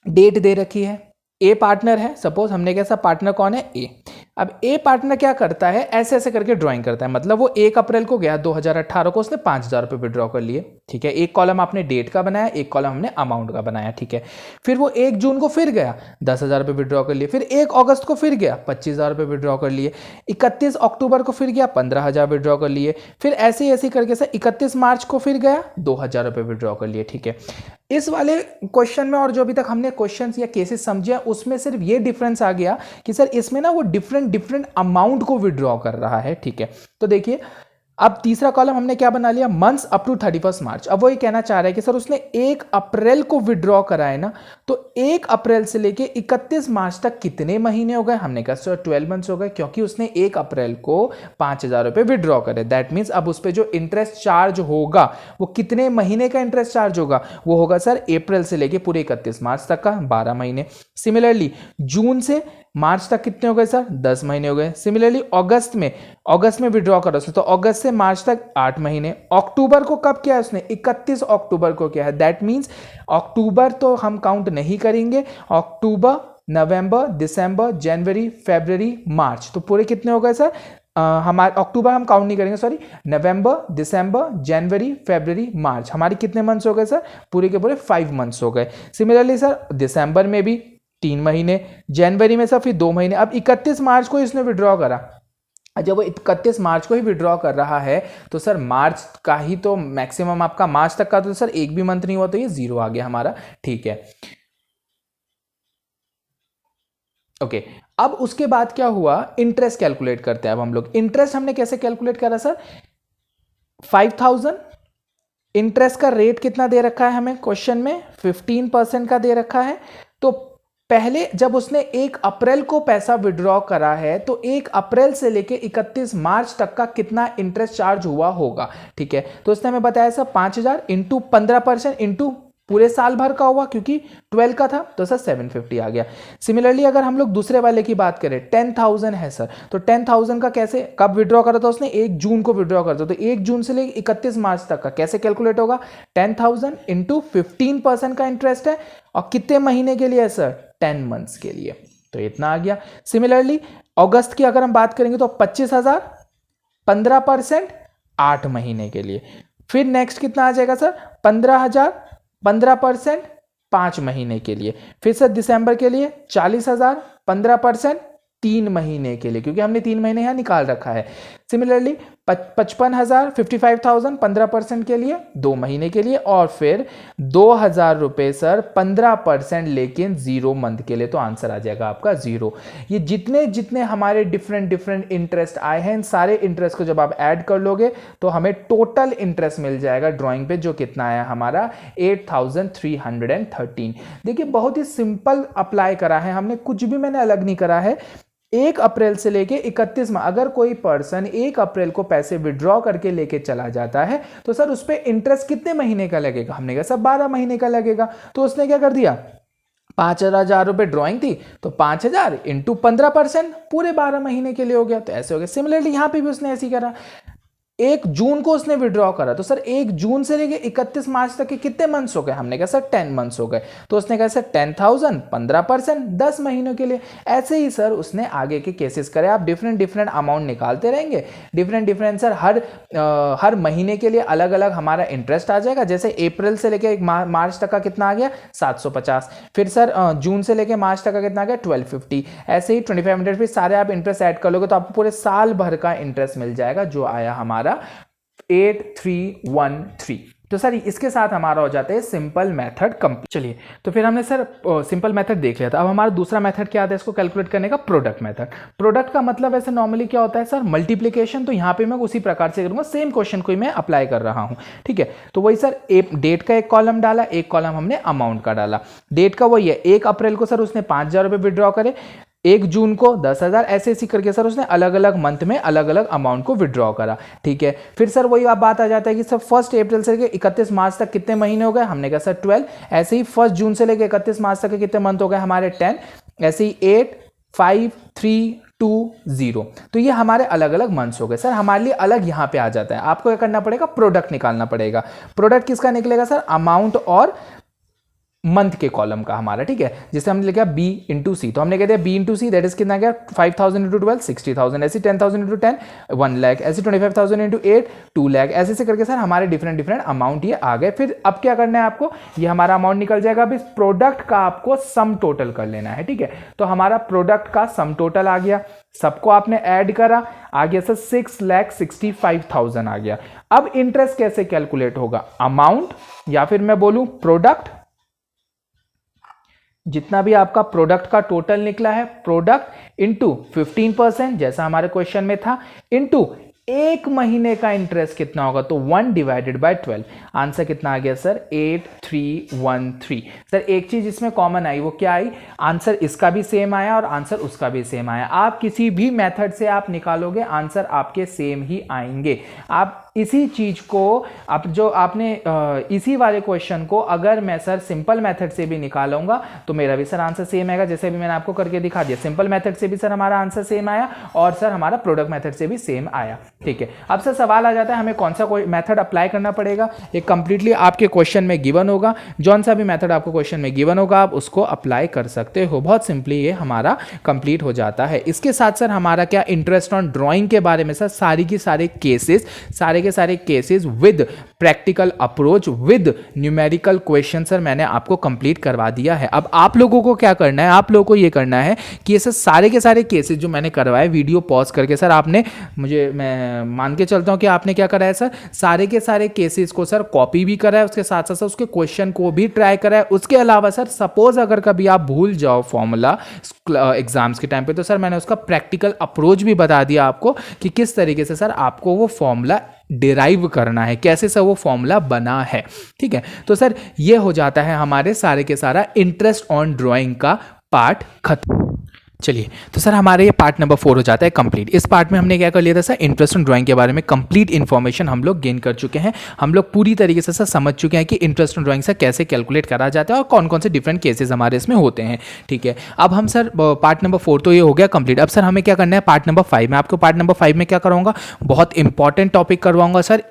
डेट दे रखी है, ए पार्टनर है, सपोज हमने कैसा पार्टनर कौन है, ए। अब ए पार्टनर क्या करता है, ऐसे ऐसे करके ड्राइंग करता है, मतलब वो 1 अप्रैल को गया 2018 को, उसने 5,000 रुपये विड्रॉ कर लिए, ठीक है। एक कॉलम आपने डेट का बनाया, एक कॉलम हमने अमाउंट का बनाया, ठीक है। फिर वो 1 जून को फिर गया 10,000 रुपये विड्रॉ कर लिए, फिर 1 अगस्त को फिर गया 25,000 रुपये विड्रॉ कर लिए, 31 अक्टूबर को फिर गया 15,000 विड्रॉ कर लिए, फिर ऐसे ऐसे करके सर 31 मार्च को फिर गया 2,000 रुपये विड्रॉ कर लिए, ठीक है। इस वाले क्वेश्चन में और जो अभी तक हमने क्वेश्चंस या केसेस समझे उसमें सिर्फ ये डिफरेंस आ गया कि सर इसमें ना वो डिफरेंट अमाउंट को विड्रॉ कर रहा है, ठीक है। तो देखिए अब तीसरा कॉलम हमने क्या बना लिया, मंथ्स अप टू 31 मार्च। अब वो ये कहना चाह रहा है कि सर उसने 1 अप्रैल को विड्रॉ करा है ना, तो 1 अप्रैल से लेके 31 मार्च तक कितने महीने हो गए, हमने कहा सर 12 मंथ्स हो गए, क्योंकि उसने 1 अप्रैल को 5,000 रुपये विड्रॉ करे। दैट मीन्स अब उस पर जो इंटरेस्ट चार्ज होगा वो कितने महीने का इंटरेस्ट चार्ज होगा, वो होगा सर अप्रैल से लेके पूरे 31 मार्च तक का, 12 महीने। सिमिलरली जून से मार्च तक कितने हो गए सर, 10 महीने हो गए। सिमिलरली अगस्त में विड्रॉ करा उसने, तो अगस्त से मार्च तक 8 महीने। अक्टूबर को कब किया है उसने, 31 अक्टूबर को किया है। दैट मीन्स अक्टूबर तो हम काउंट नहीं करेंगे, अक्टूबर, नवंबर, दिसंबर, जनवरी, फरवरी, मार्च, तो पूरे कितने हो गए सर, हमारे अक्टूबर हम काउंट नहीं करेंगे, सॉरी, नवंबर, दिसंबर, जनवरी, फरवरी, मार्च, हमारे कितने मंथ्स हो गए सर, पूरे के पूरे 5 मंथ्स हो गए। सिमिलरली सर दिसंबर में भी 3 महीने, जनवरी में सर फिर 2 महीने। अब 31 मार्च को इसने विड्रॉ करा, जब वो 31 मार्च को ही विड्रॉ कर रहा है तो सर मार्च का ही तो मैक्सिमम आपका मार्च तक का, तो सर एक भी मंथ नहीं हुआ, तो ये 0 आ गया हमारा, ठीक है। ओके अब उसके बाद क्या हुआ, इंटरेस्ट कैलकुलेट करते हैं अब हम लोग। इंटरेस्ट हमने कैसे कैलकुलेट करा सर, 5,000, इंटरेस्ट का रेट कितना दे रखा है हमें क्वेश्चन में, 15% का दे रखा है। तो पहले जब उसने 1 अप्रैल को पैसा विड्रॉ करा है तो 1 अप्रैल से लेके 31 मार्च तक का कितना इंटरेस्ट चार्ज हुआ होगा, ठीक है। तो उसने हमें बताया सर 5,000 इंटू 15% इंटू पूरे साल भर का हुआ, क्योंकि 12 का था, तो सर 750 आ गया। सिमिलरली अगर हम लोग दूसरे वाले की बात करें, 10,000 है सर, तो 10,000 का कैसे कब विड्रॉ करा था उसने, 1 जून को विड्रॉ करता, तो 1 जून से लेकर 31 मार्च तक का कैसे कैलकुलेट होगा, 10,000 इंटू 15% का इंटरेस्ट है, और कितने महीने के लिए है सर, 10 मंथ्स के लिए, तो इतना आ गया। सिमिलरली अगस्त की अगर हम बात करेंगे तो 25,000, 15%, 8 महीने के लिए। फिर नेक्स्ट कितना आ जाएगा सर, 15,000, 15%, 5 महीने के लिए। फिर सर दिसंबर के लिए 40,000, 15%, 3 महीने के लिए, क्योंकि हमने 3 महीने यहां निकाल रखा है। सिमिलरली 55,000, 55,000, 15% के लिए 2 महीने के लिए, और फिर 2,000 रुपये सर 15%, लेकिन 0 मंथ के लिए, तो आंसर आ जाएगा आपका 0। ये जितने जितने हमारे डिफरेंट इंटरेस्ट आए हैं, इन सारे इंटरेस्ट को जब आप ऐड कर लोगे तो हमें टोटल इंटरेस्ट मिल जाएगा ड्राइंग पे, जो कितना आया हमारा 8,313। देखिए बहुत ही सिंपल अप्लाई करा है हमने, कुछ भी मैंने अलग नहीं करा है। 1 अप्रैल से लेके 31 में अगर कोई पर्सन 1 अप्रैल को पैसे विड्रॉ करके लेके चला जाता है तो सर उस पर इंटरेस्ट कितने महीने का लगेगा? हमने कहा सर 12 महीने का लगेगा। तो उसने क्या कर दिया, 5,000 रुपये ड्रॉइंग थी तो 5,000 इंटू 15% पूरे 12 महीने के लिए हो गया। तो ऐसे हो गया। सिमिलरली यहाँ पे भी उसने ऐसे ही करा, 1 जून को उसने विड्रॉ करा तो सर 1 जून से लेके 31 मार्च तक के कितने मंथ्स हो गए? हमने कहा सर 10 मंथ्स हो गए। तो उसने कहा सर 10,000 15% 10 महीनों के लिए। ऐसे ही सर उसने आगे के केसेस करे। आप डिफरेंट अमाउंट निकालते रहेंगे, डिफरेंट सर हर महीने के लिए अलग अलग हमारा इंटरेस्ट आ जाएगा। जैसे अप्रैल से लेके मार्च तक का कितना आ गया 750, फिर सर जून से लेके मार्च तक का कितना आ गया 1250, ऐसे ही 2500, फिर सारे आप इंटरेस्ट ऐड कर लोगे तो आपको पूरे साल भर का इंटरेस्ट मिल जाएगा, जो आया हमारा 8313। तो सर इसके साथ हमारा हो जाता है सिंपल मेथड कंप्लीट। चलिए, तो फिर हमने सर सिंपल मेथड देख लिया था। अब हमारा दूसरा मेथड क्या आता है इसको कैलकुलेट करने का? Product method. प्रोडक्ट का मतलब ऐसे नॉर्मली क्या होता है सर, मल्टीप्लिकेशन। तो यहाँ पे मैं उसी प्रकार से करूंगा, सेम क्वेश्चन को ही मैं अप्लाई कर रहा हूँ, ठीक है। तो वही सर डेट का एक कॉलम डाला, एक कॉलम हमने अमाउंट का डाला। डेट का वही है, 1 अप्रैल को सर उसने 5,000 रुपये विड्रॉ करे, 1 जून को 10,000, ऐसे करके सर उसने अलग अलग मंथ में अलग अलग अमाउंट को विड्रॉ करा, ठीक है। फिर सर वही आप बात आ जाता है कि सर 1 अप्रैल से लेकर 31 मार्च तक कितने महीने हो गए? हमने कहा सर 12। ऐसे ही 1 जून से लेकर 31 मार्च तक के कितने मंथ हो गए हमारे? 10। ऐसे ही 8 5 3 2 0। तो ये हमारे अलग अलग मंथ्स हो गए। सर हमारे लिए अलग यहाँ पे आ जाता है, आपको क्या करना पड़ेगा? प्रोडक्ट निकालना पड़ेगा। प्रोडक्ट किसका निकलेगा सर? अमाउंट और मंथ के कॉलम का हमारा, ठीक है। जिसे हमने लिखा B इंटू सी, तो हमने कह दिया B into see that is कितना गया 5,000 इंटू 12 60,000, ऐसे 10,000 इंटू 10 1 लाख, ऐसे 25,000 इंटू 8 2 लाख, ऐसे करके सर हमारे डिफरेंट अमाउंट ये आ गए। फिर अब क्या करना है आपको, ये हमारा अमाउंट निकल जाएगा। अब इस प्रोडक्ट का आपको सम टोटल कर लेना है, ठीक है। तो हमारा प्रोडक्ट का सम टोटल आ गया, सबको आपने ऐड करा, आ गया सर 6,65,000 आ गया। अब इंटरेस्ट कैसे कैलकुलेट होगा? अमाउंट या फिर मैं बोलूं प्रोडक्ट, जितना भी आपका प्रोडक्ट का टोटल निकला है, प्रोडक्ट इंटू 15% जैसा हमारे क्वेश्चन में था, इंटू 1 महीने का इंटरेस्ट कितना होगा? तो 1 डिवाइडेड बाय 12। आंसर कितना आ गया सर? 8313। सर एक चीज इसमें कॉमन आई, वो क्या आई? आंसर इसका भी सेम आया और आंसर उसका भी सेम आया। आप किसी भी मेथड से आप निकालोगे आंसर आपके सेम ही आएंगे। आप इसी चीज को आप जो आपने इसी वाले क्वेश्चन को अगर मैं सर सिंपल मेथड से भी निकालूंगा तो मेरा भी सर आंसर सेम आएगा। जैसे भी मैंने आपको करके दिखा दिया, सिंपल मेथड से भी सर हमारा आंसर सेम आया और सर हमारा प्रोडक्ट मेथड से भी सेम आया, ठीक है। अब सर सवाल आ जाता है हमें कौन सा कोई मेथड अप्लाई करना पड़ेगा? ये कंप्लीटली आपके क्वेश्चन में गिवन होगा। जौन सा भी मेथड आपको क्वेश्चन में गिवन होगा आप उसको अप्लाई कर सकते हो। बहुत सिंपली ये हमारा कंप्लीट हो जाता है। इसके साथ सर हमारा क्या इंटरेस्ट ऑन ड्राइंग के बारे में सर सारे के सारे cases with practical approach with numerical question sir मैंने आपको कंप्लीट करवा दिया है। अब आप लोगों को क्या करना है? आप लोगों को ये करना है कि ये सर सारे के सारे केसेस जो मैंने करवाए वीडियो पॉज करके सर आपने, मैं मान के चलता हूं कि आपने क्या करा है सर, सारे के सारे केसेस को सर कॉपी भी करा है, उसके साथ साथ उसके क्वेश्चन को भी ट्राई करा है। उसके अलावा सर सपोज अगर कभी आप भूल जाओ फॉर्मूला एग्जाम्स के टाइम पे तो सर मैंने उसका प्रैक्टिकल अप्रोच भी बता दिया आपको कि किस तरीके से सर आपको वो फॉर्मूला डिराइव करना है, कैसे सर वो फॉर्मूला बना है, ठीक है। तो सर ये हो जाता है हमारे सारे के सारा इंटरेस्ट ऑन ड्राइंग का पार्ट खत्म। चलिए, तो सर हमारे ये पार्ट नंबर 4 हो जाता है कंप्लीट। इस पार्ट में हमने क्या कर लिया था सर, इंटरेस्ट ऑन ड्राइंग के बारे में कंप्लीट इन्फॉर्मेशन हम लोग गेन कर चुके हैं। हम लोग पूरी तरीके से सर समझ चुके हैं कि इंटरेस्ट ऑन ड्राइंग से कैसे कैलकुलेट करा जाता है और कौन कौन से डिफरेंट केसेस हमारे इसमें होते हैं, ठीक है। अब हम सर पार्ट नंबर 4 तो ये हो गया कंप्लीट। अब सर हमें क्या करना है पार्ट नंबर 5 में। आपको पार्ट नंबर 5 में क्या कराऊंगा, बहुत इंपॉर्टेंट टॉपिक करवाऊंगा sir,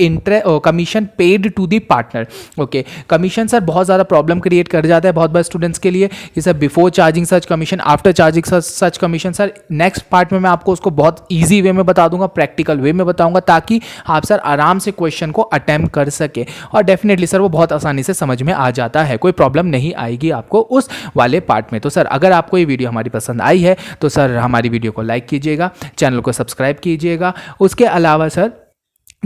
commission paid to the partner. Okay, commission sir बहुत ज़्यादा प्रॉब्लम क्रिएट कर जाता है बहुत बार स्टूडेंट्स के लिए कि सर बिफोर चार्जिंग सच कमीशन, आफ्टर चार्जिंग सच कमीशन। सर नेक्स्ट पार्ट में मैं आपको उसको बहुत इजी वे में बता दूंगा, प्रैक्टिकल वे में बताऊंगा ताकि आप सर आराम से क्वेश्चन को अटेम्प्ट कर सके और डेफिनेटली सर वो बहुत आसानी से समझ में आ जाता है, कोई प्रॉब्लम नहीं आएगी आपको उस वाले पार्ट में। तो सर अगर आपको ये वीडियो हमारी पसंद आई है तो सर हमारी वीडियो को लाइक कीजिएगा, चैनल को सब्सक्राइब कीजिएगा। उसके अलावा सर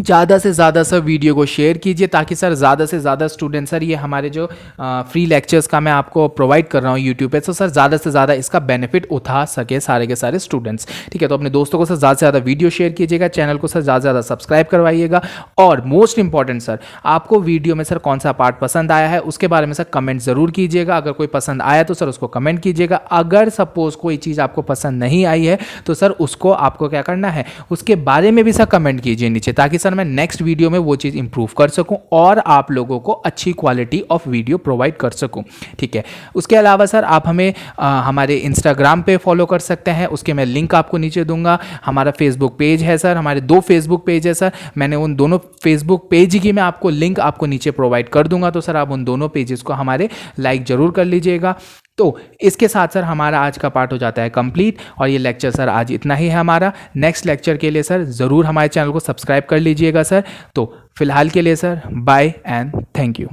ज़्यादा से ज़्यादा सर वीडियो को शेयर कीजिए ताकि सर ज़्यादा से ज़्यादा स्टूडेंट, सर ये हमारे जो फ्री लेक्चर्स का मैं आपको प्रोवाइड कर रहा हूँ यूट्यूब पे, तो सर ज़्यादा से ज़्यादा इसका बेनिफिट उठा सके सारे के सारे स्टूडेंट्स। ठीक है, तो अपने दोस्तों को सर ज़्यादा से ज़्यादा वीडियो शेयर कीजिएगा, चैनल को सर ज़्यादा से ज़्यादा सब्सक्राइब करवाइएगा। और मोस्ट इंपॉर्टेंट सर, आपको वीडियो में सर कौन सा पार्ट पसंद आया है उसके बारे में सर कमेंट ज़रूर कीजिएगा। अगर कोई पसंद आया तो सर उसको कमेंट कीजिएगा। अगर सपोज कोई चीज़ आपको पसंद नहीं आई है तो सर उसको आपको क्या करना है, उसके बारे में भी सर कमेंट कीजिए नीचे, ताकि सर मैं नेक्स्ट वीडियो में वो चीज़ इंप्रूव कर सकूं और आप लोगों को अच्छी क्वालिटी ऑफ वीडियो प्रोवाइड कर सकूं। ठीक है, उसके अलावा सर आप हमें हमारे इंस्टाग्राम पे फॉलो कर सकते हैं, उसके मैं लिंक आपको नीचे दूंगा। हमारा फेसबुक पेज है सर, हमारे 2 फेसबुक पेज है सर, मैंने उन दोनों फेसबुक पेज की मैं आपको लिंक आपको नीचे प्रोवाइड कर दूंगा, तो सर आप उन दोनों पेजेस को हमारे लाइक ज़रूर कर लीजिएगा। तो इसके साथ सर हमारा आज का पार्ट हो जाता है कंप्लीट, और ये लेक्चर सर आज इतना ही है हमारा। नेक्स्ट लेक्चर के लिए सर ज़रूर हमारे चैनल को सब्सक्राइब कर लीजिएगा सर। तो फिलहाल के लिए sir bye and thank you.